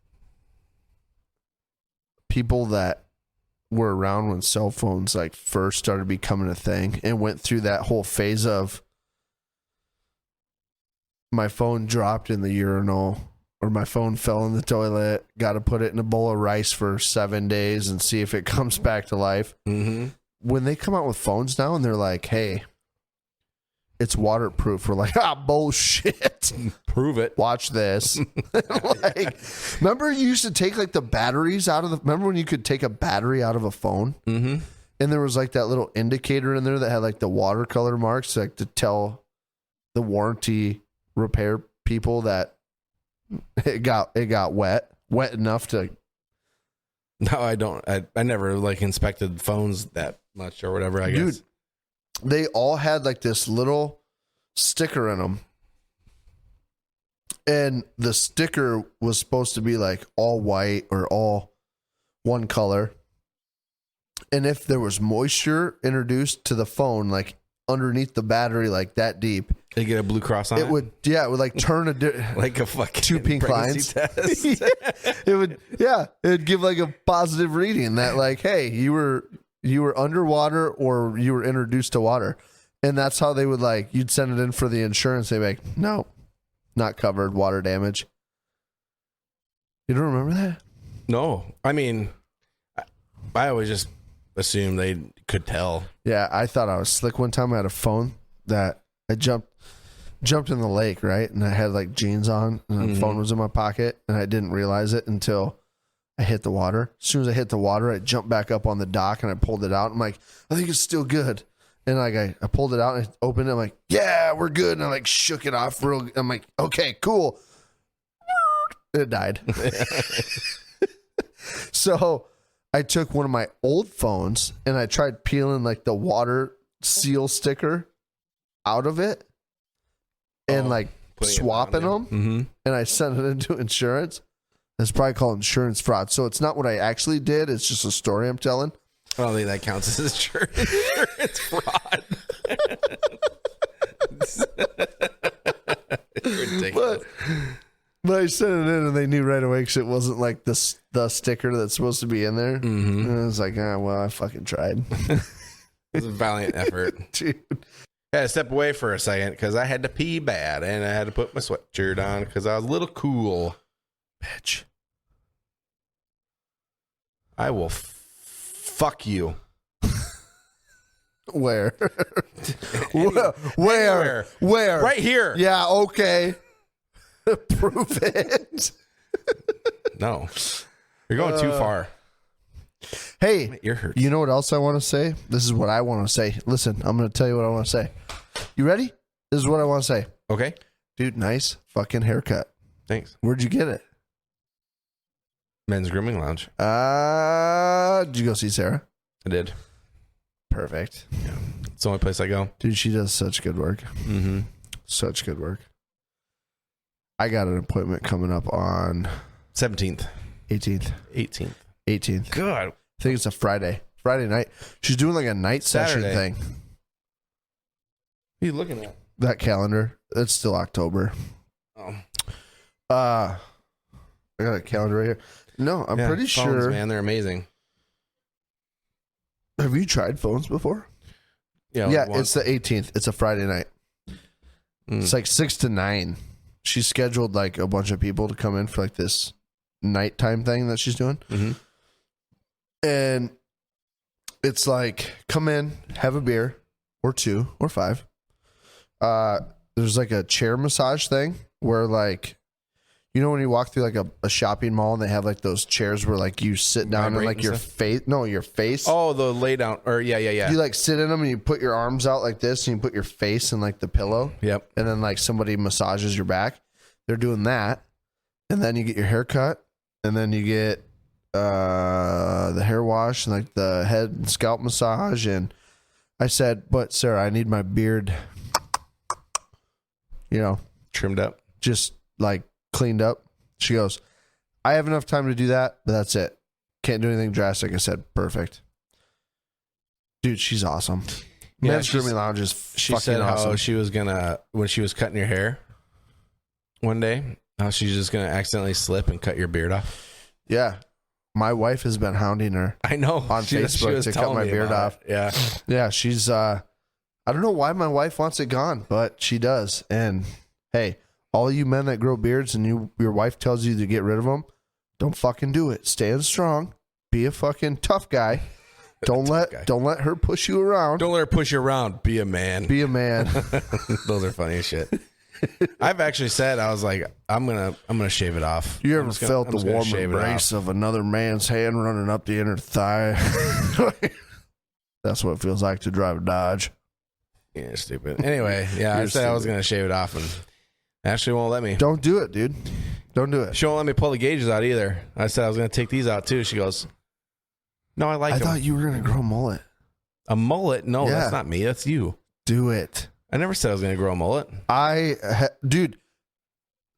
people that were around when cell phones like first started becoming a thing and went through that whole phase of my phone dropped in the urinal or my phone fell in the toilet, got to put it in a bowl of rice for 7 days and see if it comes back to life. Mm-hmm. When they come out with phones now and they're like, hey, it's waterproof. We're like, bullshit. Prove it. Watch this. Like, remember you used to take like the batteries out of remember when you could take a battery out of a phone? Mm-hmm. And there was like that little indicator in there that had like the watercolor marks, like to tell the warranty repair people that it got wet enough to. No, I don't. I never like inspected phones that much or whatever, I guess. Dude, they all had like this little sticker in them. And the sticker was supposed to be like all white or all one color. And if there was moisture introduced to the phone, like underneath the battery, like that deep, they get a blue cross on it. It would like turn like a fucking 2 pink lines. Test. It'd give like a positive reading that like, hey, you were underwater or you were introduced to water. And that's how they would like, you'd send it in for the insurance. They'd be like, no, not covered, water damage. You don't remember that? No. I mean, I always just assumed they could tell. Yeah, I thought I was slick one time. I had a phone that I jumped in the lake, right? And I had like jeans on and the phone was in my pocket and I didn't realize it until I hit the water. As soon as I hit the water, I jumped back up on the dock and I pulled it out. I'm like, I think it's still good. And like I pulled it out and I opened it. I'm like, yeah, we're good. And I like shook it off real. I'm like, okay, cool. It died. So I took one of my old phones and I tried peeling like the water seal sticker out of it and like swapping them. Mm-hmm. And I sent it into insurance. It's probably called insurance fraud. So it's not what I actually did. It's just a story I'm telling. I don't think that counts as insurance fraud. Ridiculous. But I sent it in and they knew right away because it wasn't like the sticker that's supposed to be in there. Mm-hmm. And I was like, well, I fucking tried. It was a valiant effort. Dude. I had to step away for a second because I had to pee bad and I had to put my sweatshirt on because I was a little cool. Bitch. I will fuck you. Where? Anywhere. Where? Right here. Yeah, okay. Prove it. No. You're going too far. Hey, My ear hurts. you know what else I want to say? This is what I want to say. Listen, I'm going to tell you what I want to say. You ready? This is what I want to say. Okay. Dude, nice fucking haircut. Thanks. Where'd you get it? Men's Grooming Lounge. Did you go see Sarah? I did. Perfect. Yeah. It's the only place I go. Dude, she does such good work. Mm-hmm. Such good work. I got an appointment coming up on 17th. 18th. 18th. Good. I think it's a Friday night. She's doing like a night session Saturday. thing. What are you looking at? That calendar, it's still October. Oh. I got a calendar right here. No, I'm Yeah, pretty phones, sure. man, they're amazing. Have you tried phones before? Yeah, Yeah, like it's the 18th. It's a Friday night. It's like 6 to 9. She scheduled like a bunch of people to come in for like this nighttime thing that she's doing. Mm-hmm. And it's like, come in, have a beer or 2 or 5. There's like a chair massage thing where like, you know, when you walk through like a shopping mall and they have like those chairs where like you sit down and Vibrate like and your stuff? face, your face. Oh, the lay down. Or yeah. You like sit in them and you put your arms out like this and you put your face in like the pillow. Yep. And then like somebody massages your back. They're doing that. And then you get your hair cut. And then you get the hair wash and like the head and scalp massage. And I said, but Sarah, I need my beard, Trimmed up. just like cleaned up. She goes, I have enough time to do that, but that's it. Can't do anything drastic. I said, perfect. Dude, she's awesome. Yeah, Men's Grooming Lounge is She fucking said awesome. how she was gonna, when she was cutting your hair one day, how she's just gonna accidentally slip and cut your beard off. Yeah. My wife has been hounding her. I know. On Facebook was to cut telling my me beard about off. it. Yeah. Yeah, she's I don't know why my wife wants it gone, but she does. And hey, all you men that grow beards and your wife tells you to get rid of them, don't fucking do it. Stand strong. Be a fucking tough guy. Don't let her push you around. Don't let her push you around. Be a man. Be a man. Those are funny as shit. I've actually said, I was like, I'm gonna shave it off. You I'm ever just gonna- felt I'm the just gonna warm shave it embrace off. of another man's hand running up the inner thigh? That's what it feels like to drive a Dodge. Yeah, stupid. Anyway, yeah, I You're said I was stupid. gonna shave it off, and Ashley won't let me. Don't do it, dude. Don't do it. She won't let me pull the gauges out either. I said I was gonna take these out too. She goes, "No, I like I them." thought you were going to grow a mullet. A mullet? No, Yeah. that's not me. That's you. Do it. I never said I was gonna grow a mullet. Dude,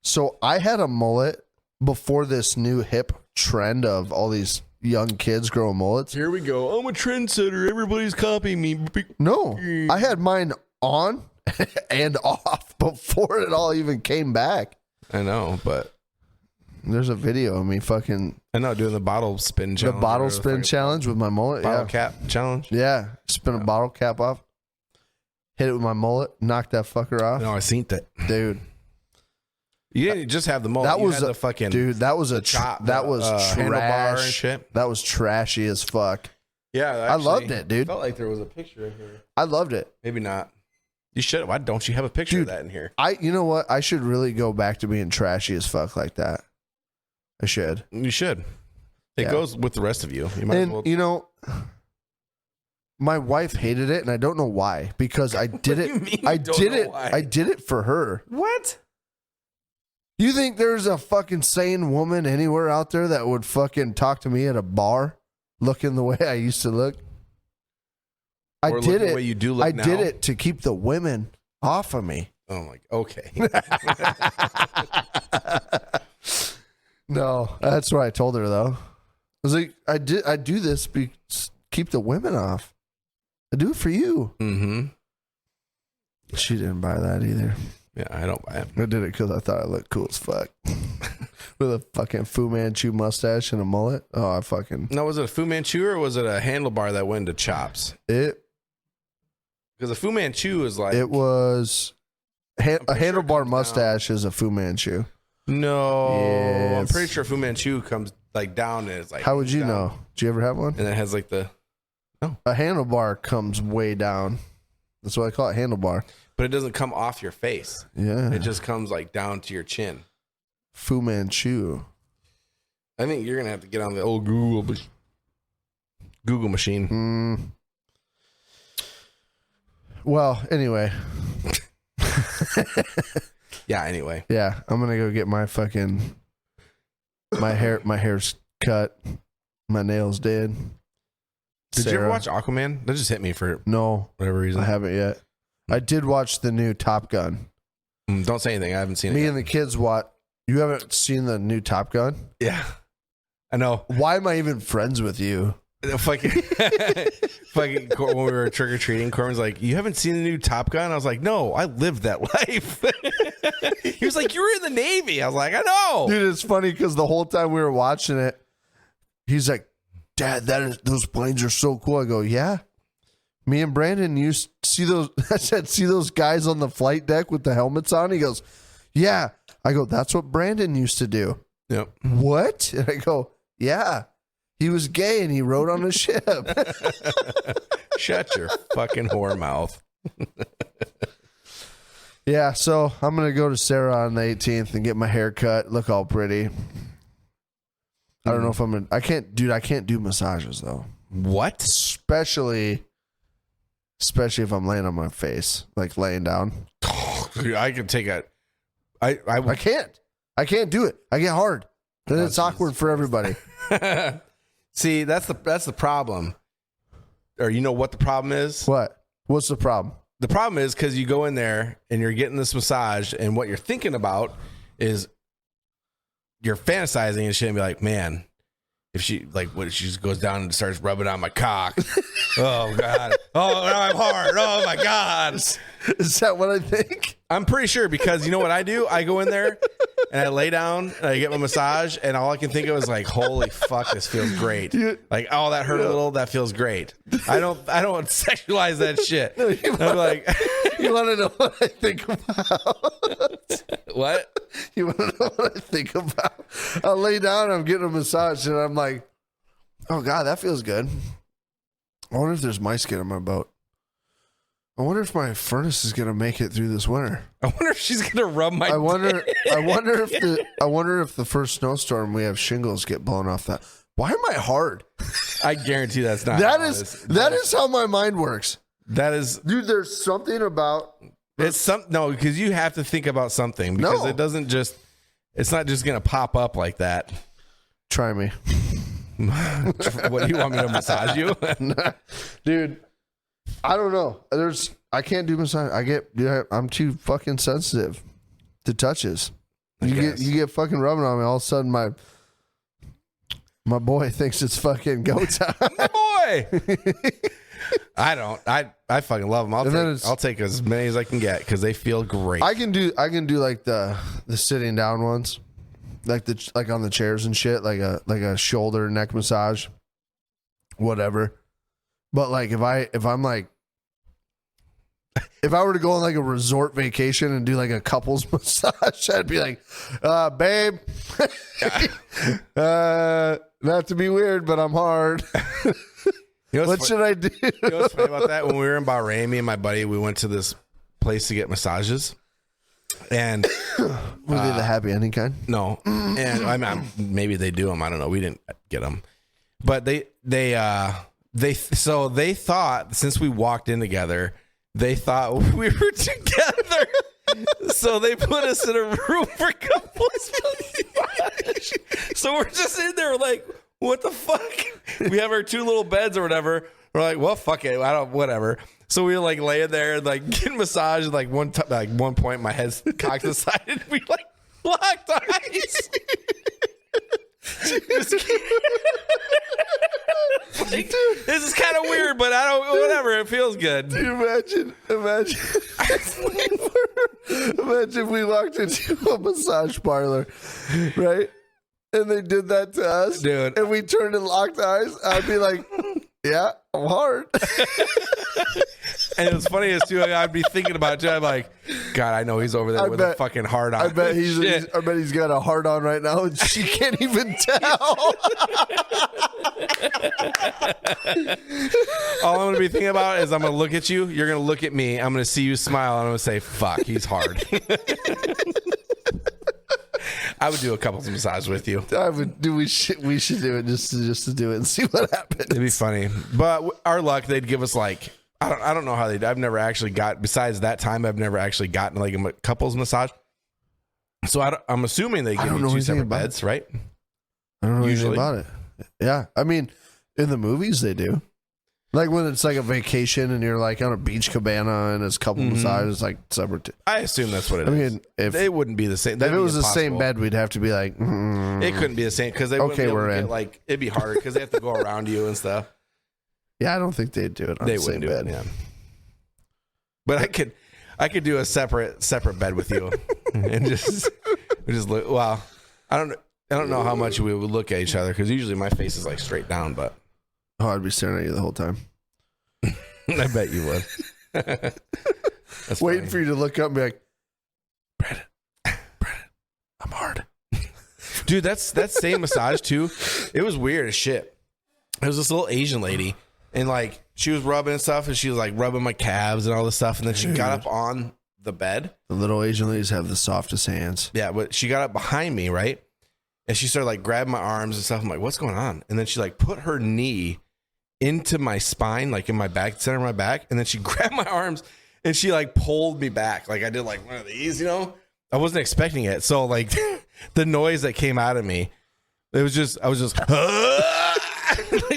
so I had a mullet before this new hip trend of all these young kids growing mullets. Here we go. I'm a trendsetter. Everybody's copying me. No, I had mine on and off before it all even came back. I know, but There's a video of me fucking I know doing the bottle spin the challenge. bottle or spin fucking challenge with my mullet. Bottle Yeah. cap challenge. Yeah. Spin a bottle cap off. Hit it with my mullet. Knock that fucker off. No, I seen that. Dude. You didn't just have the mullet. That you was had a the fucking dude. That was a chop, that was handlebar and trash. shit. That was trashy as fuck. Yeah, I loved it, dude. Felt like there was a picture in here. I loved it. Maybe not. You should. Why don't you have a picture Dude. of that in here? You know what? I should really go back to being trashy as fuck like that. I should. You should. It goes with the rest of you. You might as well. You know, my wife hated it, and I don't know why. Because I did it. do you mean I you don't did know it. why? I did it for her. What? You think there's a fucking sane woman anywhere out there that would fucking talk to me at a bar, looking the way I used to look? I Or did look it. the way you do look I now? did it to keep the women off of me. Oh my. Okay. No, that's what I told her though. I was like, I do this to keep the women off. I do it for you. Mm-hmm. She didn't buy that either. Yeah, I don't buy it. I did it because I thought I looked cool as fuck. With a fucking Fu Manchu mustache and a mullet. Oh, I fucking... No, was it a Fu Manchu or was it a handlebar that went to chops? It Because a Fu Manchu is like... It was... a pretty sure it handlebar comes mustache is a Fu Manchu. No. I'm Yes. pretty sure Fu Manchu comes like down and it's like... How would you down. know? Did you ever have one? And it has like the... A handlebar comes way down. That's what I call it, handlebar. But it doesn't come off your face. Yeah. It just comes like down to your chin. Fu Manchu. I think you're going to have to get on the old Google machine. Well, anyway. Yeah, anyway. Yeah, I'm gonna go get my fucking my hair's cut, my nails did. Did you ever watch Aquaman? That just hit me for No, whatever reason. I haven't yet. I did watch the new Top Gun. Don't say anything. I haven't seen it Me yet. and the kids watch. You haven't seen the new Top Gun? Yeah. I know. Why am I even friends with you? Fucking, fucking, when we were trick or treating, Corbin's like, "You haven't seen the new Top Gun?" I was like, "No, I lived that life." He was like, "You were in the Navy." I was like, "I know." Dude, it's funny because the whole time we were watching it, he's like, "Dad, those planes are so cool." I go, "Yeah." Me and Brandon used to see those. I said, "See those guys on the flight deck with the helmets on?" He goes, "Yeah." I go, "That's what Brandon used to do." Yep. What? And I go, "Yeah. He was gay and he rode on a ship." Shut your fucking whore mouth. Yeah, so I'm gonna go to Sarah on the 18th and get my hair cut, look all pretty. I don't know if I'm gonna. I can't do massages though. What? Especially if I'm laying on my face, like laying down. I could take a. I can't do it. I get hard. Then it's Jesus. awkward for everybody. See, that's the problem. Or you know what the problem is? What? What's the problem? The problem is because you go in there and you're getting this massage, and what you're thinking about is you're fantasizing and shit, and be like, man, if she just goes down and starts rubbing on my cock. Oh God. Oh, now I'm hard. Oh my God. Is that what I think? I'm pretty sure, because you know what I do? I go in there and I lay down and I get my massage, and all I can think of is like, holy fuck, this feels great. Like, oh, that hurt a little. That feels great. I don't sexualize that shit. I'm like, You want to know what I think about? what? You want to know what I think about? I'll lay down, I'm getting a massage, and I'm like, oh God, that feels good. I wonder if there's mice skin on my boat. I wonder if my furnace is gonna make it through this winter. I wonder if she's gonna rub my. I wonder if the first snowstorm we have shingles get blown off that. Why am I hard? I guarantee that's not. That how it is how my mind works. That is. Dude, there's something about It's no, because you have to think about something, because No. it doesn't just. It's not just gonna pop up like that. try me. What do you want me to massage you? Dude, I don't know. I can't do massage. I'm too fucking sensitive to touches. You get fucking rubbing on me, all of a sudden my boy thinks it's fucking go time. My boy. I don't. I fucking love them. I'll take as many as I can get, because they feel great. I can do like the sitting down ones, like on the chairs and shit, like a shoulder neck massage, whatever. But like if I were to go on like a resort vacation and do like a couples massage, I'd be like, babe, not to be weird, but I'm hard. You know What should I do? You know what's funny about that? When we were in Bahrain, me and my buddy, we went to this place to get massages, and Were they the happy ending kind? No, and maybe they do them. I don't know. We didn't get them, but they thought since we walked in together, they thought we were together. So they put us in a room for couples massage. So we're just in there like, what the fuck? We have our 2 little beds or whatever. We're like, well, fuck it, whatever. So we were like laying there, like getting massaged. Like one point, my head's cocked to the side, and we like locked eyes. Like, this is kind of weird, but whatever. It feels good. Imagine if we walked into a massage parlor, right? And they did that to us, dude. And we turned and locked eyes. I'd be like, yeah, I'm hard. And it was funny as too. I'd be thinking about it. I'm like, God, I know he's over there with a fucking hard on. I bet he's got a hard on right now, and she can't even tell. All I'm gonna be thinking about is I'm gonna look at you. You're gonna look at me. I'm gonna see you smile, and I'm gonna say, "Fuck, he's hard." I would do a couples massage with you. I would do. We should do it just to do it and see what happens. It'd be funny. But our luck, they'd give us like I don't know how they. I've never actually got. Besides that time, I've never actually gotten like a couples massage. So I'm assuming they give you 2 separate beds, right? I don't know anything about it. Yeah, I mean, in the movies they do. Like when it's like a vacation and you're like on a beach cabana and it's couple massages, like separate. I assume that's what it is. I mean, if they wouldn't be the same. If it was the same bed, we'd have to be like, it couldn't be the same because they wouldn't be able to get, like it'd be harder because they have to go around you and stuff. Yeah, I don't think they'd do it on the same bed. Yeah. But I could do a separate bed with you and just look. Well, I don't know how much we would look at each other because usually my face is like straight down, but I'd be staring at you the whole time. I bet you would. That's waiting funny. for you to look up and be like, Brandon, I'm hard. Dude, that same massage too. It was weird as shit. It was this little Asian lady, and like she was rubbing and stuff, and she was like rubbing my calves and all this stuff, and then she got up on the bed. The little Asian ladies have the softest hands. Yeah, but she got up behind me, right? And she started like grabbing my arms and stuff. I'm like, what's going on? And then she like put her knee into my spine, like in my back, center of my back. And then she grabbed my arms and she like pulled me back. Like I did like one of these, you know, I wasn't expecting it. So like the noise that came out of me, I was just, like,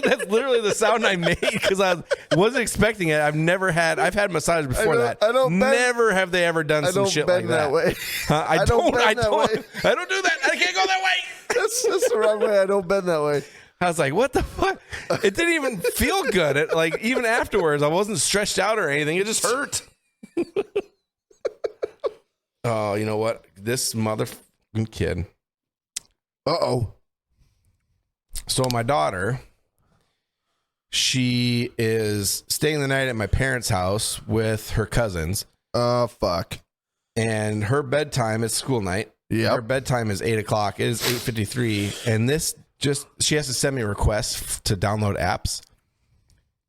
that's literally the sound I made because I wasn't expecting it. I've had massage before that. Never have they ever done some shit like that. Way. I don't do that. I can't go that way. That's the wrong way. I don't bend that way. I was like, what the fuck? It didn't even feel good. Like even afterwards, I wasn't stretched out or anything. It just hurt. Oh, you know what? This motherfucking kid. Uh-oh. So my daughter, she is staying the night at my parents' house with her cousins. Oh, fuck. And her bedtime is school night. Yeah. Her bedtime is 8 o'clock. It is 8:53. And she has to send me a request to download apps.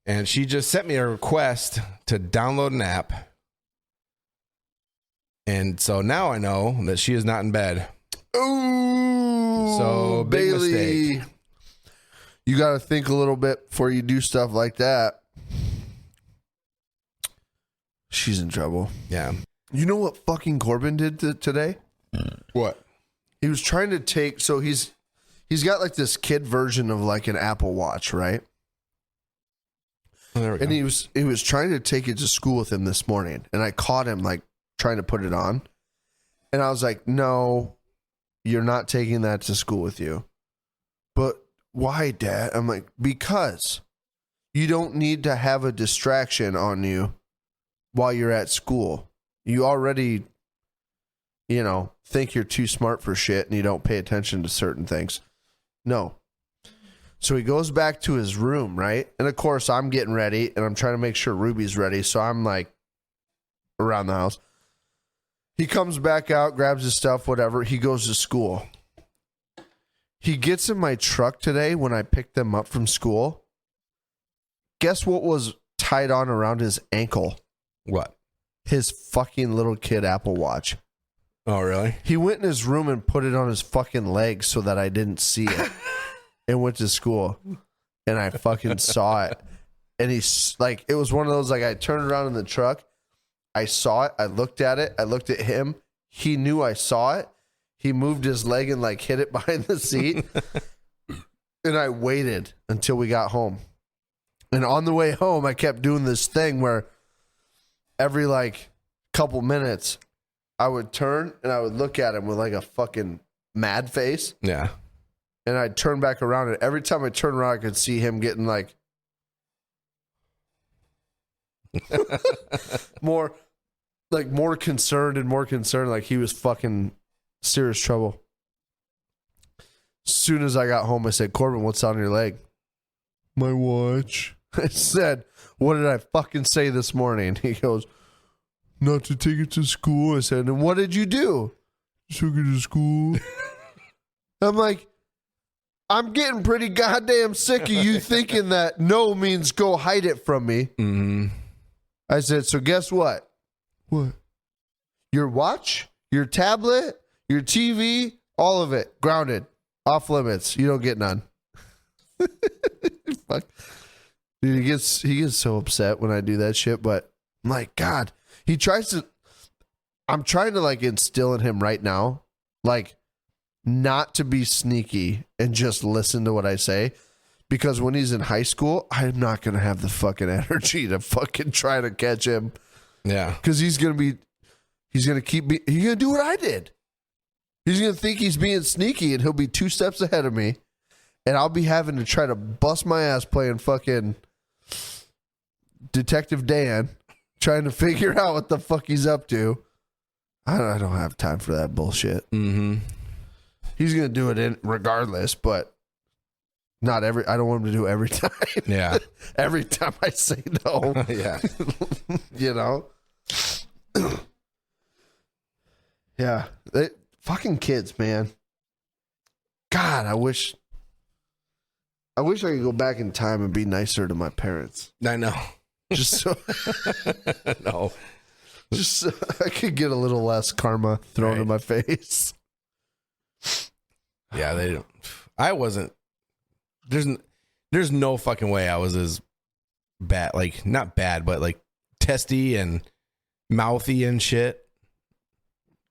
And she just sent me a request to download an app. And so now I know that she is not in bed. Ooh. So big Bailey. mistake. You got to think a little bit before you do stuff like that. She's in trouble. Yeah. You know what fucking Corbin did today? What? He was trying to take, so he's got like this kid version of like an Apple Watch, right? Oh, there we go. And he was trying to take it to school with him this morning, and I caught him like trying to put it on, and I was like, "No, you're not taking that to school with you." But why, Dad? I'm like, because you don't need to have a distraction on you while you're at school. You already, think you're too smart for shit and you don't pay attention to certain things. No. So he goes back to his room, right? And of course, I'm getting ready and I'm trying to make sure Ruby's ready. So I'm like around the house. He comes back out, grabs his stuff, whatever. He goes to school. He gets in my truck today when I picked them up from school. Guess what was tied on around his ankle? What? His fucking little kid Apple Watch. Oh, really? He went in his room and put it on his fucking leg so that I didn't see it. And went to school. And I fucking saw it. And he's like, it was one of those, like, I turned around in the truck. I saw it. I looked at it. I looked at him. He knew I saw it. He moved his leg and like hit it behind the seat. And I waited until we got home. And on the way home, I kept doing this thing where every like couple minutes, I would turn and I would look at him with like a fucking mad face. Yeah. And I'd turn back around. And every time I turned around, I could see him getting like more concerned and more concerned. Like he was fucking serious trouble. As soon as I got home, I said, Corbin, what's on your leg? My watch. I said, what did I fucking say this morning? He goes, not to take it to school. I said, and what did you do? Took it to school. I'm like, I'm getting pretty goddamn sick of you thinking that no means go hide it from me. Mm-hmm. I said, so guess what? What? Your watch, your tablet, your TV, all of it, grounded, off limits. You don't get none. Fuck. Dude, he gets so upset when I do that shit, but I'm like, God, I'm trying to like instill in him right now, like not to be sneaky and just listen to what I say, because when he's in high school, I'm not going to have the fucking energy to fucking try to catch him. Yeah. Because he's going to do what I did. He's going to think he's being sneaky and he'll be 2 steps ahead of me. And I'll be having to try to bust my ass playing fucking Detective Dan, trying to figure out what the fuck he's up to. I don't have time for that bullshit. Mm-hmm. He's going to do it regardless, but I don't want him to do it every time. Yeah. Every time I say no. Yeah. You know? Yeah. Fucking kids, man. God, I wish I could go back in time and be nicer to my parents. I know. Just so No. just so I could get a little less karma thrown in my face. Yeah, they don't. I wasn't. There's no fucking way I was as bad, like not bad, but like testy and mouthy and shit.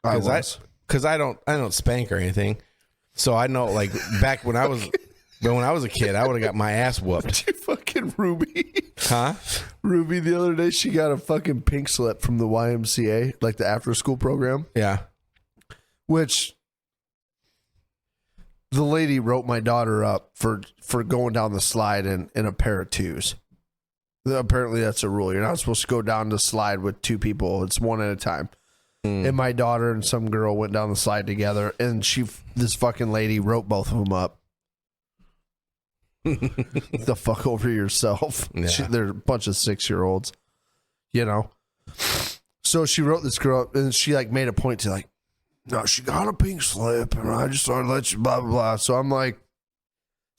Because I don't spank or anything. So I know, like back when I was a kid, I would have got my ass whooped. Dude, fucking Ruby. Huh? Ruby, the other day, she got a fucking pink slip from the YMCA, like the after school program, Yeah. which the lady wrote my daughter up for going down the slide in a pair of 2s. Apparently that's a rule. You're not supposed to go down the slide with 2 people. It's one at a time. And my daughter and some girl went down the slide together, and this fucking lady wrote both of them up. The fuck over yourself. Yeah. They're a bunch of 6-year-olds, you know. So she wrote this girl up, and she like made a point to like, no, she got a pink slip, and I just thought I'd let you blah blah blah. So I'm like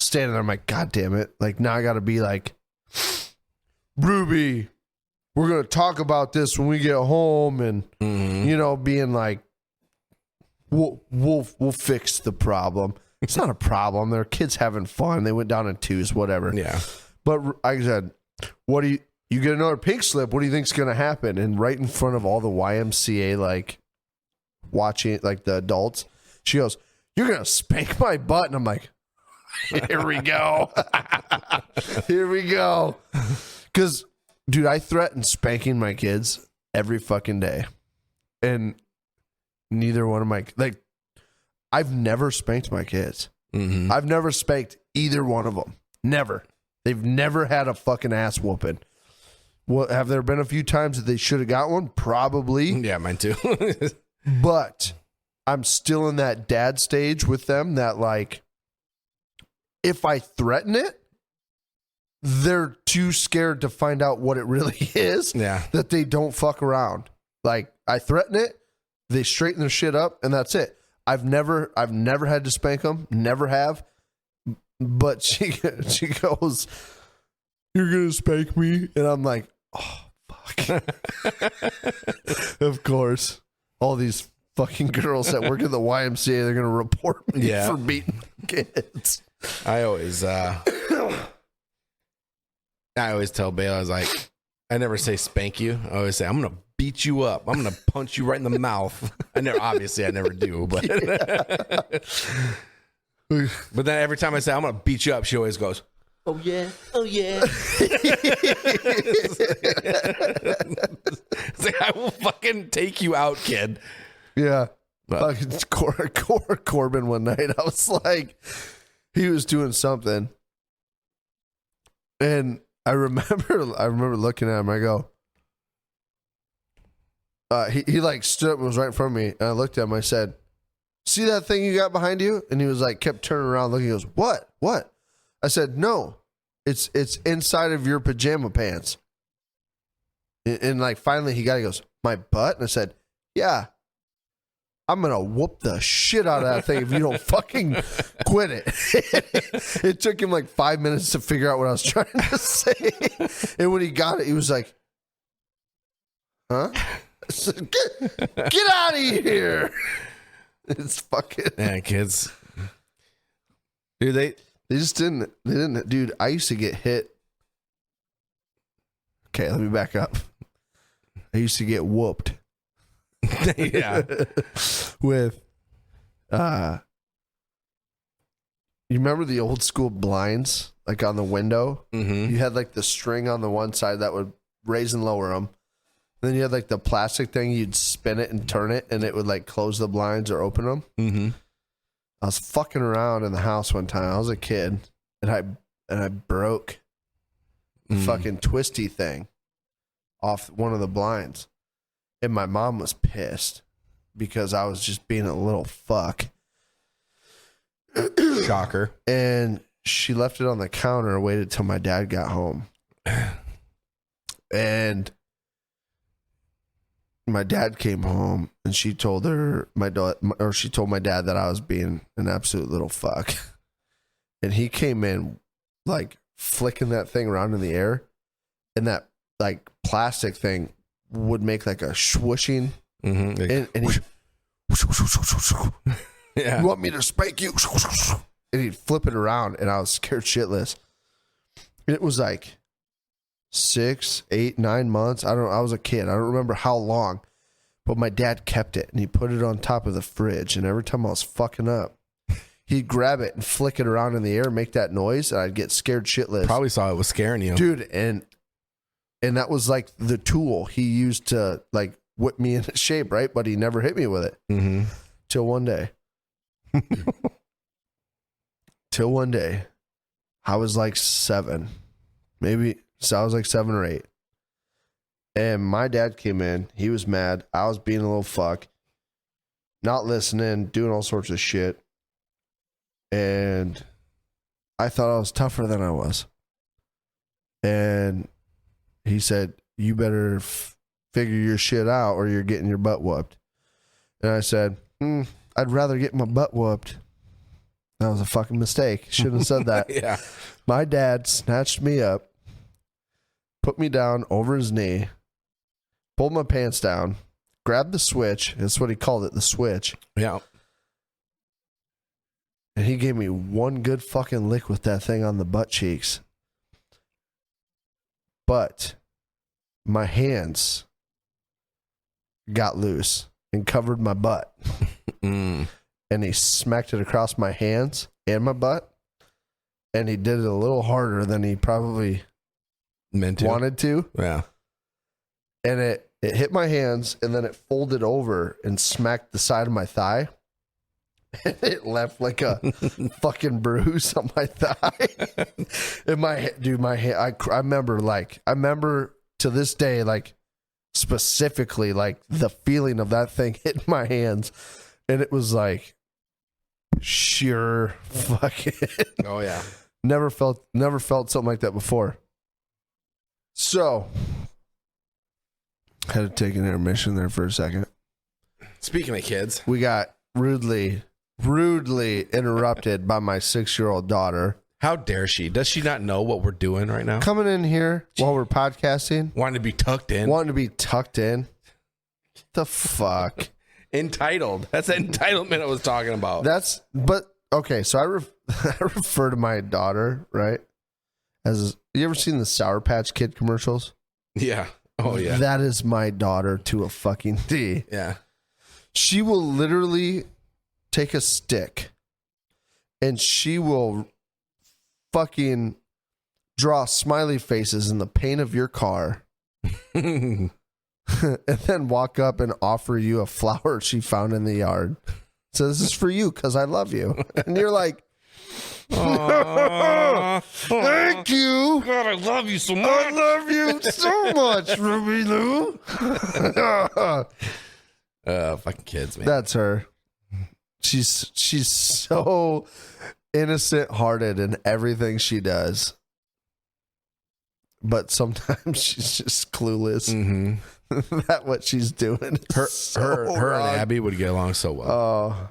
standing there, I'm like, God damn it! Like now I got to be like, Ruby, we're gonna talk about this when we get home, and you know, being like, we'll fix the problem. It's not a problem. They're kids having fun. They went down in 2s, whatever. Yeah. But I said, what do you get another pink slip? What do you think's going to happen? And right in front of all the YMCA, like watching, like the adults, she goes, you're going to spank my butt. And I'm like, here we go. Here we go. Because, dude, I threaten spanking my kids every fucking day. And neither one of my, like, I've never spanked my kids. Mm-hmm. I've never spanked either one of them. Never. They've never had a fucking ass whooping. Well, have there been a few times that they should have got one? Probably. Yeah, mine too. But I'm still in that dad stage with them that, like, if I threaten it, they're too scared to find out what it really is. Yeah. That they don't fuck around. Like, I threaten it, they straighten their shit up, and that's it. I've never had to spank them, never have. But she goes, you're gonna spank me, and I'm like, oh fuck. Of course, all these fucking girls that work at the YMCA, they're going to report me Yeah. for beating kids. I always tell Bail, I was like, I never say spank you. I always say, I'm going to beat you up. I'm going to punch you right in the mouth. I never do, but but then every time I say I'm going to beat you up, she always goes, oh yeah. It's like, I will fucking take you out, kid. Yeah. But- Fucking Corbin one night, I was like, he was doing something. And I remember looking at him. I go, he like stood up and was right in front of me. And I looked at him. I said, see that thing you got behind you? And he was like, kept turning around looking. He goes, what? I said, no, it's inside of your pajama pants. And like finally he goes, my butt? And I said, yeah. I'm going to whoop the shit out of that thing if you don't fucking quit it. It took him like 5 minutes to figure out what I was trying to say. And when he got it, he was like, huh? I said, get out of here. It's fucking. Yeah, kids. Dude, they didn't, dude, I used to get hit. Okay, let me back up. I used to get whooped. yeah. With you remember the old school blinds like on the window? Mm-hmm. You had like the string on the one side that would raise and lower them. Then you had like the plastic thing, you'd spin it and turn it and it would like close the blinds or open them. Mm-hmm. I was fucking around in the house one time. I was a kid and I broke the fucking twisty thing off one of the blinds. And my mom was pissed because I was just being a little fuck. Shocker. And she left it on the counter and waited till my dad got home. And my dad came home and she told she told my dad that I was being an absolute little fuck. And he came in like flicking that thing around in the air, and that like plastic thing would make like a swooshing, and he, yeah. you want me to spank you? And he'd flip it around, and I was scared shitless. And it was like 6, 8, 9 months. I was a kid. I don't remember how long, but my dad kept it and he put it on top of the fridge. And every time I was fucking up, he'd grab it and flick it around in the air and make that noise, and I'd get scared shitless. Probably saw it was scaring you, dude. And that was like the tool he used to like whip me into shape, right? But he never hit me with it. Mm-hmm. Till one day. I was like 7. Maybe. So I was like 7 or 8. And my dad came in. He was mad. I was being a little fuck. Not listening. Doing all sorts of shit. And I thought I was tougher than I was. And he said, you better figure your shit out or you're getting your butt whooped. And I said, I'd rather get my butt whooped. That was a fucking mistake. Shouldn't have said that. yeah. My dad snatched me up, put me down over his knee, pulled my pants down, grabbed the switch. That's what he called it, the switch. Yeah. And he gave me one good fucking lick with that thing on the butt cheeks. But my hands got loose and covered my butt. And he smacked it across my hands and my butt. And he did it a little harder than he probably wanted to. Yeah. And it hit my hands and then it folded over and smacked the side of my thigh. And it left like a fucking bruise on my thigh. And my hand, I remember to this day, like specifically like the feeling of that thing hitting my hands. And it was like sheer fucking. Oh yeah. Never felt something like that before. So had to take an intermission there for a second. Speaking of kids, We got rudely interrupted by my 6-year-old daughter how dare she? Does she not know what we're doing right now? coming in here while we're podcasting, Wanting to be tucked in. wanting to be tucked in. The fuck? Entitled. That's the entitlement I was talking about. Okay, so I refer to my daughter, right? As you ever seen the Sour Patch Kid commercials? Yeah. Oh yeah. That is my daughter to a fucking T. Yeah. She will literally take a stick and she will fucking draw smiley faces in the paint of your car and then walk up and offer you a flower she found in the yard. So this is for you because I love you. And you're like, thank you. God, I love you so much. I love you so much, Ruby Lou. Fucking kids, man. That's her. She's so innocent hearted in everything she does. But sometimes she's just clueless that what she's doing. Her and Abby would get along so well. Oh,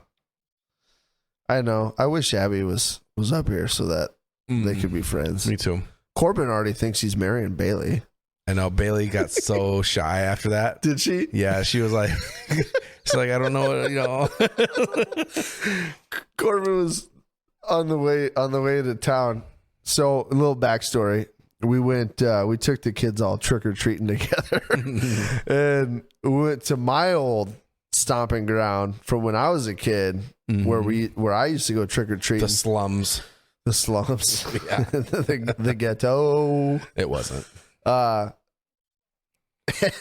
I know. I wish Abby was up here so that they could be friends. Me too. Corbin already thinks he's marrying Bailey. I know Bailey got so shy after that. Did she? Yeah, she was like, she's like, I don't know what, you know. Corbin was on the way to town. So a little backstory. We took the kids all trick-or-treating together. And we went to my old stomping ground from when I was a kid, where I used to go trick-or-treating. The slums. The slums. Yeah. the ghetto. It wasn't.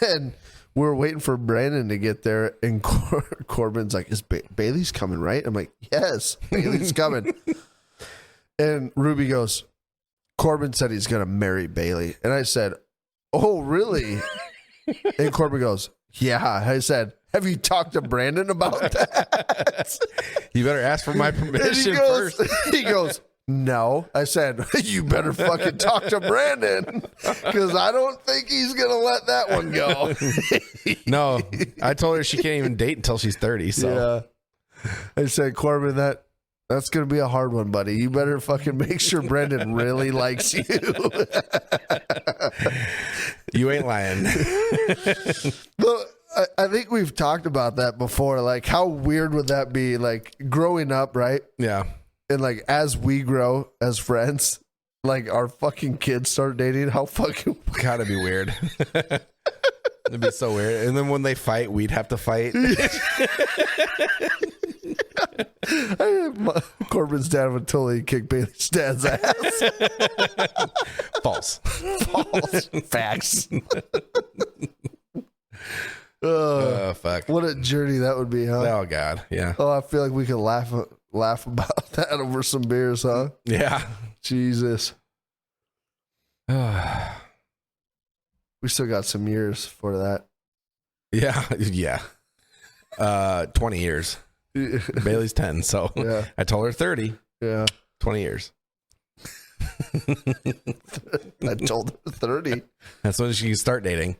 And we were waiting for Brandon to get there, and Corbin's like, "Is Bailey's coming, right?" I'm like, "Yes, Bailey's coming." And Ruby goes, "Corbin said he's going to marry Bailey." And I said, "Oh, really?" And Corbin goes, "Yeah." I said, "Have you talked to Brandon about that?" You better ask for my permission first. He goes, "No." I said, "You better fucking talk to Brandon because I don't think he's going to let that one go." No, I told her she can't even date until she's 30. So yeah. I said, "Corbin, that's going to be a hard one, buddy. You better fucking make sure Brendan really likes you." You ain't lying. Well, I think we've talked about that before. Like, how weird would that be? Like, growing up, right? Yeah. And, like, as we grow as friends, like, our fucking kids start dating. How fucking... Gotta be weird. It'd be so weird. And then when they fight, we'd have to fight. Corbin's dad would totally kick Bailey's dad's ass. False. False. Facts. Fuck. What a journey that would be, huh? Oh, God. Yeah. Oh, I feel like we could laugh about that over some beers, huh? Yeah. Jesus. We still got some years for that. Yeah. Yeah. 20 years. Bailey's 10. So Yeah. I told her 30. Yeah. 20 years. I told her 30. That's when she can start dating.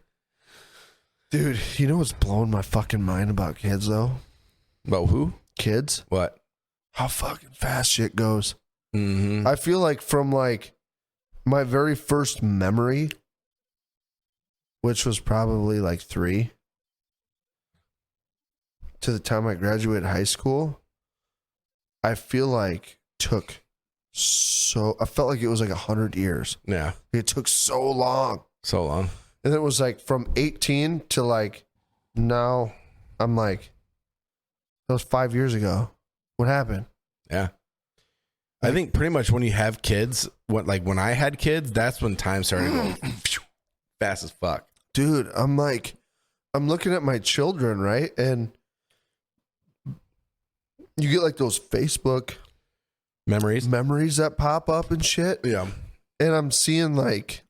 Dude, you know what's blowing my fucking mind about kids, though? About who? Kids? What? How fucking fast shit goes. Mm-hmm. I feel like from, like, my very first memory, which was probably, like, 3, to the time I graduated high school, I feel like I felt like it was like 100 years. Yeah. It took so long. So long. And it was like from 18 to like now, I'm like, that was 5 years ago. What happened? Yeah. I think pretty much when you have kids, when I had kids, that's when time started going fast as fuck. Dude, I'm looking at my children, right? And you get like those Facebook Memories that pop up and shit. Yeah. And I'm seeing like,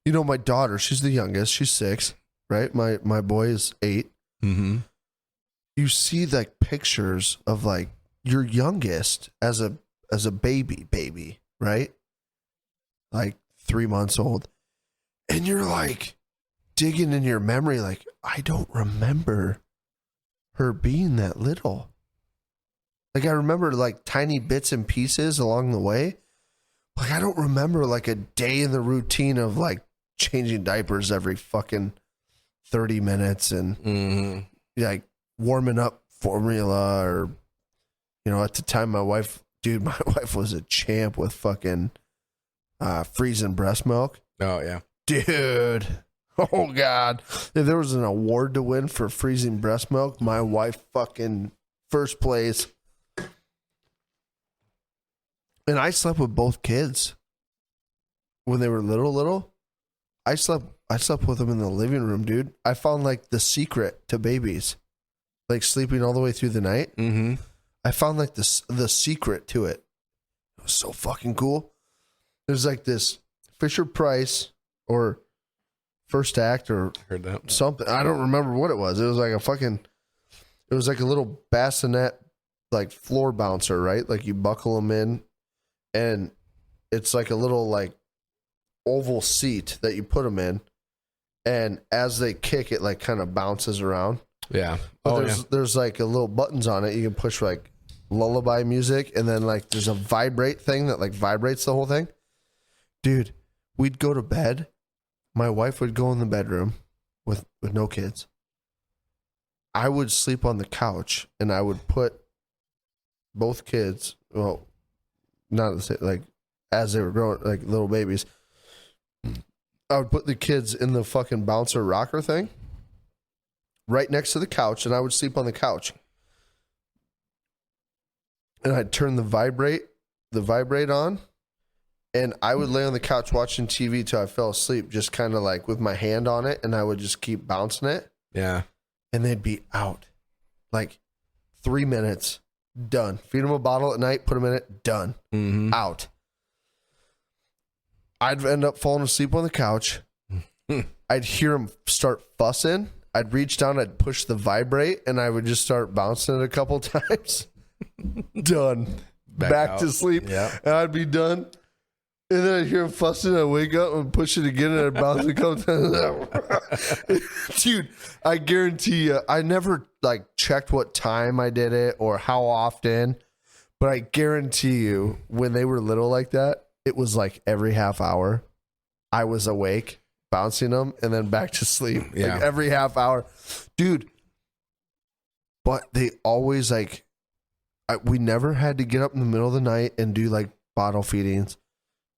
you know, my daughter, she's the youngest. She's 6, right? My boy is 8. Mm-hmm. You see like pictures of like your youngest as a baby, right? Like 3 months old. And you're like digging in your memory, like, I don't remember her being that little. Like, I remember like tiny bits and pieces along the way. Like, I don't remember like a day in the routine of like changing diapers every fucking 30 minutes and like warming up formula, or at the time my wife was a champ with fucking freezing breast milk. Oh yeah, dude. Oh God, if there was an award to win for freezing breast milk, my wife fucking first place. And I slept with both kids when they were little. I slept with them in the living room, dude. I found like the secret to babies, like sleeping all the way through the night. Mm-hmm. I found like the secret to it. It was so fucking cool. There's like this Fisher Price or First Act or Heard that. something. I don't remember what it was. It was like a little bassinet like floor bouncer, right? Like you buckle them in, and it's like a little like oval seat that you put them in, and as they kick, it like kind of bounces around. Yeah. But there's like a little buttons on it. You can push like lullaby music, and then like there's a vibrate thing that like vibrates the whole thing. Dude, we'd go to bed. My wife would go in the bedroom with no kids. I would sleep on the couch, and I would put both kids, well, not the same, like as they were growing, like little babies. I would put the kids in the fucking bouncer rocker thing right next to the couch, and I would sleep on the couch. And I'd turn the vibrate on, and I would lay on the couch watching TV till I fell asleep, just kind of like with my hand on it, and I would just keep bouncing it. Yeah. And they'd be out. Like 3 minutes, done. Feed them a bottle at night, put them in it, done. Mm-hmm. Out. I'd end up falling asleep on the couch. I'd hear them start fussing. I'd reach down, I'd push the vibrate, and I would just start bouncing it a couple times. Done. Back to sleep. Yeah. And I'd be done. And then I'd hear him fussing. I'd wake up and push it again, and I'd bounce it a couple times. Dude, I guarantee you, I never like checked what time I did it or how often, but I guarantee you, when they were little like that, it was like every half hour I was awake, bouncing them, and then back to sleep. Yeah. Like every half hour. Dude, but they always like, we never had to get up in the middle of the night and do like bottle feedings.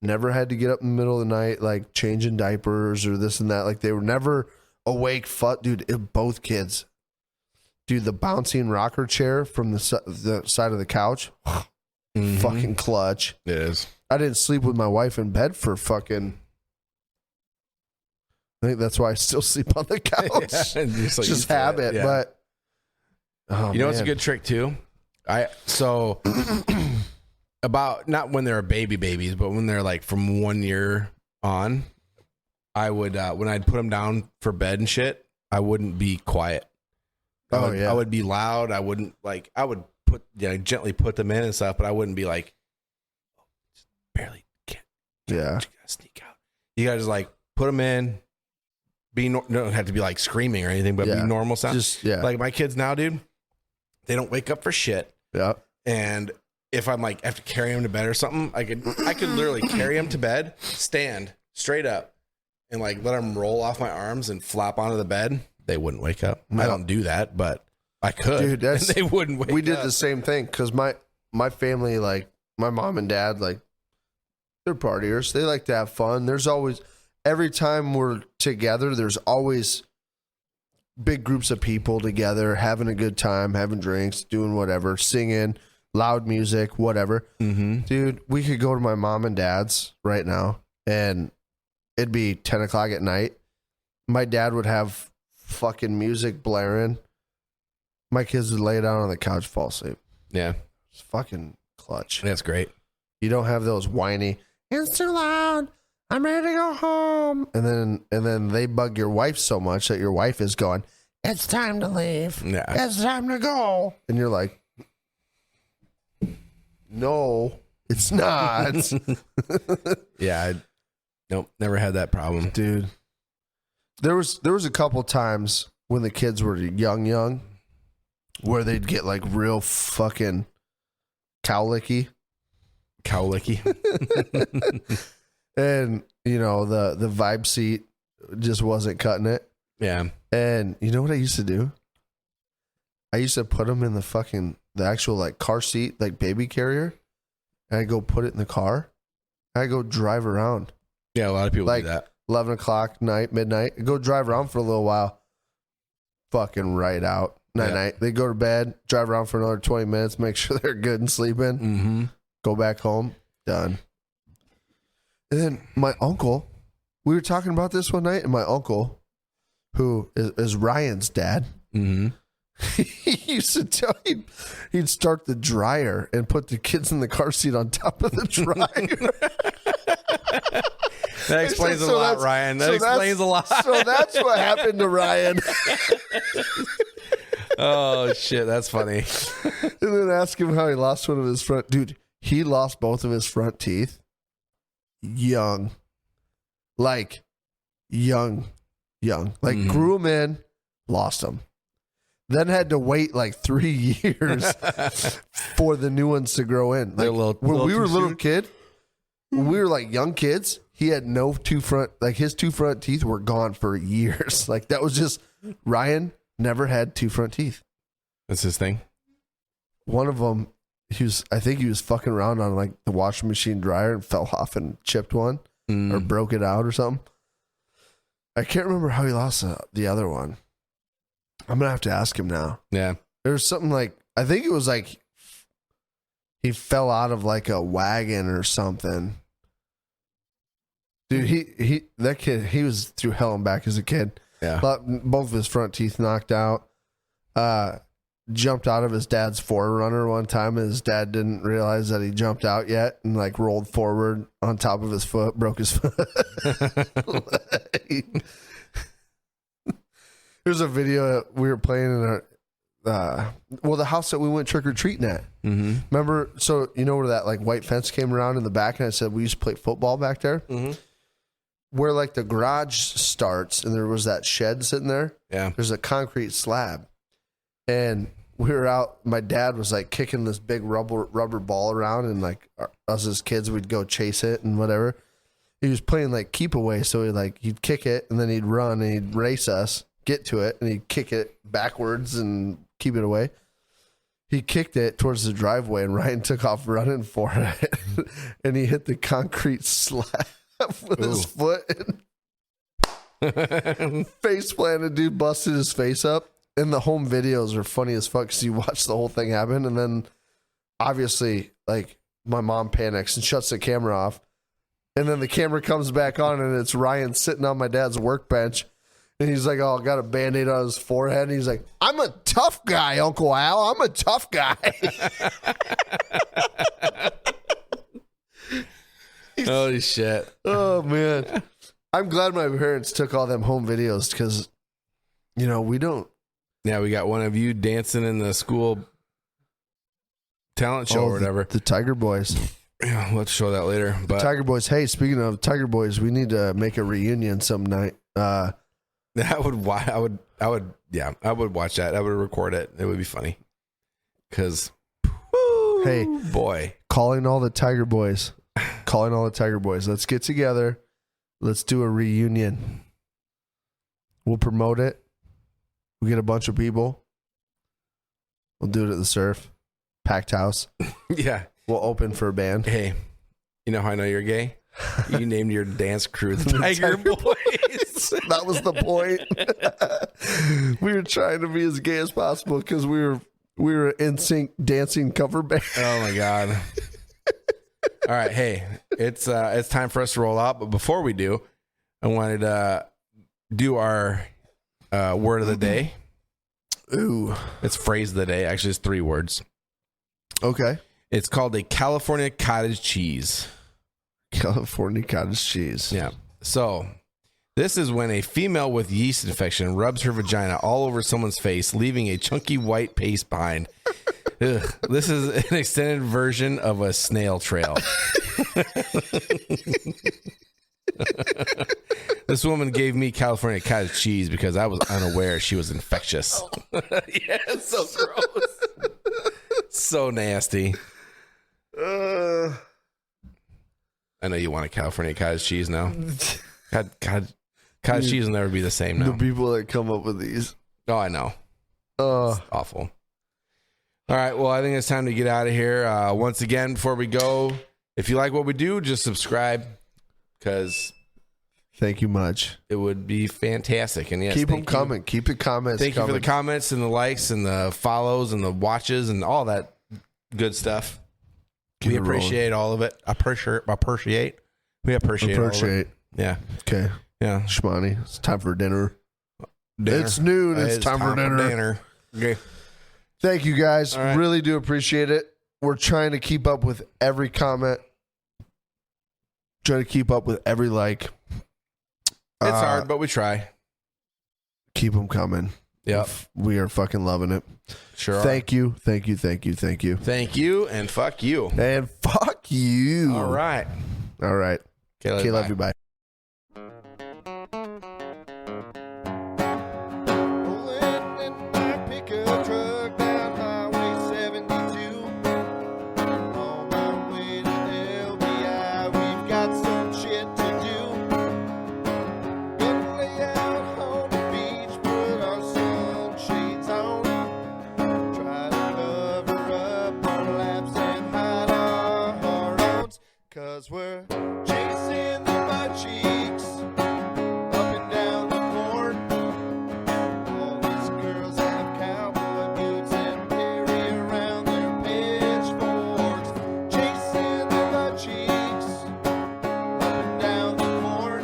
Never had to get up in the middle of the night, like changing diapers or this and that. Like they were never awake. Dude, both kids. Dude, the bouncing rocker chair from the side of the couch, fucking clutch. It is. I didn't sleep with my wife in bed for fucking. I think that's why I still sleep on the couch. Yeah, just habit, yeah. but. Oh, you know what's a good trick too? About not when they're babies, but when they're like from 1 year on, I would when I'd put them down for bed and shit, I wouldn't be quiet. I would be loud. I wouldn't like. I would gently put them in and stuff, but I wouldn't be like, just barely can't. Yeah, you gotta sneak out. You gotta just like put them in. Don't have to be like screaming or anything, but be normal sound. Like my kids now, dude, they don't wake up for shit. Yeah, and if I'm like have to carry him to bed or something, I could literally carry him to bed, stand straight up, and like let him roll off my arms and flop onto the bed. They wouldn't wake up. No. I don't do that, but I could. Dude, and they wouldn't wake up. We did the same thing because my family, like my mom and dad, like they're partiers. They like to have fun. There's always, every time we're together, there's always big groups of people together having a good time, having drinks, doing whatever, singing, loud music, whatever. Mm-hmm. Dude, we could go to my mom and dad's right now and it'd be 10 o'clock at night. My dad would have fucking music blaring. My kids would lay down on the couch, fall asleep. Yeah. It's fucking clutch. That's great. You don't have those whiny, it's too loud, I'm ready to go home. And then they bug your wife so much that your wife is going, it's time to leave. Yeah. It's time to go. And you're like, no, it's not. Yeah. Nope. Never had that problem. Dude. There was a couple times when the kids were young where they'd get like real fucking cowlicky. And you know, the vibe seat just wasn't cutting it. Yeah. And you know what I used to do? I used to put them in the actual like car seat, like baby carrier. And I go put it in the car. I go drive around. Yeah, a lot of people like do that. 11 o'clock midnight. I go drive around for a little while. Fucking right out. Night. They go to bed, drive around for another 20 minutes, make sure they're good and sleeping. Mm-hmm. Go back home. Done. And then my uncle, we were talking about this one night, and my uncle, who is Ryan's dad, Mm-hmm. he used to tell he'd start the dryer and put the kids in the car seat on top of the dryer. That explains a lot, Ryan. That explains a lot. So that's what happened to Ryan. Oh, shit. That's funny. And then ask him how he lost one of his front. Dude, he lost both of his front teeth young. Like, young. Like, grew them in, lost them. Then had to wait like 3 years for the new ones to grow in. Like, when we were a little kid, when we were like young kids, he had no his two front teeth were gone for years. Like, that was just, Ryan never had two front teeth. That's his thing. One of them, I think he was fucking around on like the washing machine dryer and fell off and chipped one or broke it out or something. I can't remember how he lost the other one. I'm going to have to ask him now. Yeah. There's something like, I think it was like he fell out of like a wagon or something. Dude, that kid, he was through hell and back as a kid. Yeah. Both of his front teeth knocked out. Jumped out of his dad's 4Runner one time, and his dad didn't realize that he jumped out yet, and like rolled forward on top of his foot, broke his foot. There's a video that we were playing in the house that we went trick or treating at. Mm-hmm. Remember? So you know where that like white fence came around in the back, and I said we used to play football back there. Mm-hmm. Where like the garage starts, and there was that shed sitting there. Yeah. There's a concrete slab. And we were out, my dad was like kicking this big rubber ball around, and like us as kids, we'd go chase it and whatever. He was playing like keep away. So he'd kick it, and then he'd run and he'd race us, get to it, and he'd kick it backwards and keep it away. He kicked it towards the driveway, and Ryan took off running for it. And he hit the concrete slab with his foot and face planted. Dude busted his face up. And the home videos are funny as fuck because you watch the whole thing happen. And then obviously, like, my mom panics and shuts the camera off. And then the camera comes back on, and it's Ryan sitting on my dad's workbench. And he's like, oh, got a Band-Aid on his forehead. And he's like, I'm a tough guy, Uncle Al. I'm a tough guy. Holy shit. Oh, man. I'm glad my parents took all them home videos because, you know, we don't. Yeah, we got one of you dancing in the school talent show or whatever. The Tiger Boys. Yeah, we'll have to show that later. But Tiger Boys. Hey, speaking of Tiger Boys, we need to make a reunion some night. I would watch that. I would record it. It would be funny. Because, hey, boy. Calling all the Tiger Boys. Let's get together. Let's do a reunion. We'll promote it. We'll get a bunch of people. We'll do it at the surf. Packed house. Yeah. We'll open for a band. Hey, you know how I know you're gay? You named your dance crew the Tiger Boys. That was the point. We were trying to be as gay as possible because we were in sync dancing cover band. Oh my God. All right. Hey, it's time for us to roll out. But before we do, I wanted to do our word of the day. Ooh. It's phrase of the day. Actually, it's 3 words. Okay. It's called a California cottage cheese. California cottage cheese. Yeah. So this is when a female with yeast infection rubs her vagina all over someone's face, leaving a chunky white paste behind. Ugh. This is an extended version of a snail trail. This woman gave me California cottage cheese because I was unaware she was infectious. Yeah, it's so gross. So nasty. I know you want a California cottage cheese now. Cottage cheese will never be the same now. The people that come up with these. Oh, I know. It's awful. All right. Well, I think it's time to get out of here. Once again, before we go, if you like what we do, just subscribe because Thank you much. it would be fantastic. And yes, Keep them thank you. coming. Keep the comments Thank you coming. for the comments and the likes and the follows and the watches and all that good stuff. Keep We it rolling. appreciate all of it. Appreciate. We appreciate all of it. Appreciate. Yeah. Okay. Yeah. Shmoney, it's time for dinner. Dinner. It's noon. It's time for dinner. Okay. Thank you guys. All right. Really do appreciate it. We're trying to keep up with every comment. Trying to keep up with every like. It's hard, but we try. Keep them coming. Yep. We are fucking loving it. Sure. Thank you. Thank you. Thank you. Thank you. Thank you and fuck you. And fuck you. All right. All right. Okay, Love you. Bye. Rolling in my pickup truck down Highway 72. On my way to LBI, we've got some shit to do. Gonna lay out on the beach, put our sunshades on. Try to cover up our laps and hide our hormones. 'Cause we're chasing the butt cheeks up and down the court. All these girls have cowboy boots and carry around their pitchforks. Chasing the butt cheeks up and down the court.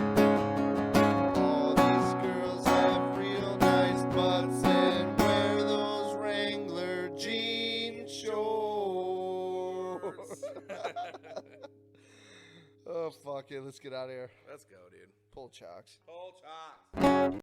All these girls have real nice butts and wear those Wrangler jean shorts. Oh, fuck it. Let's get out of here. Let's go, dude. Pull chocks. Whole time.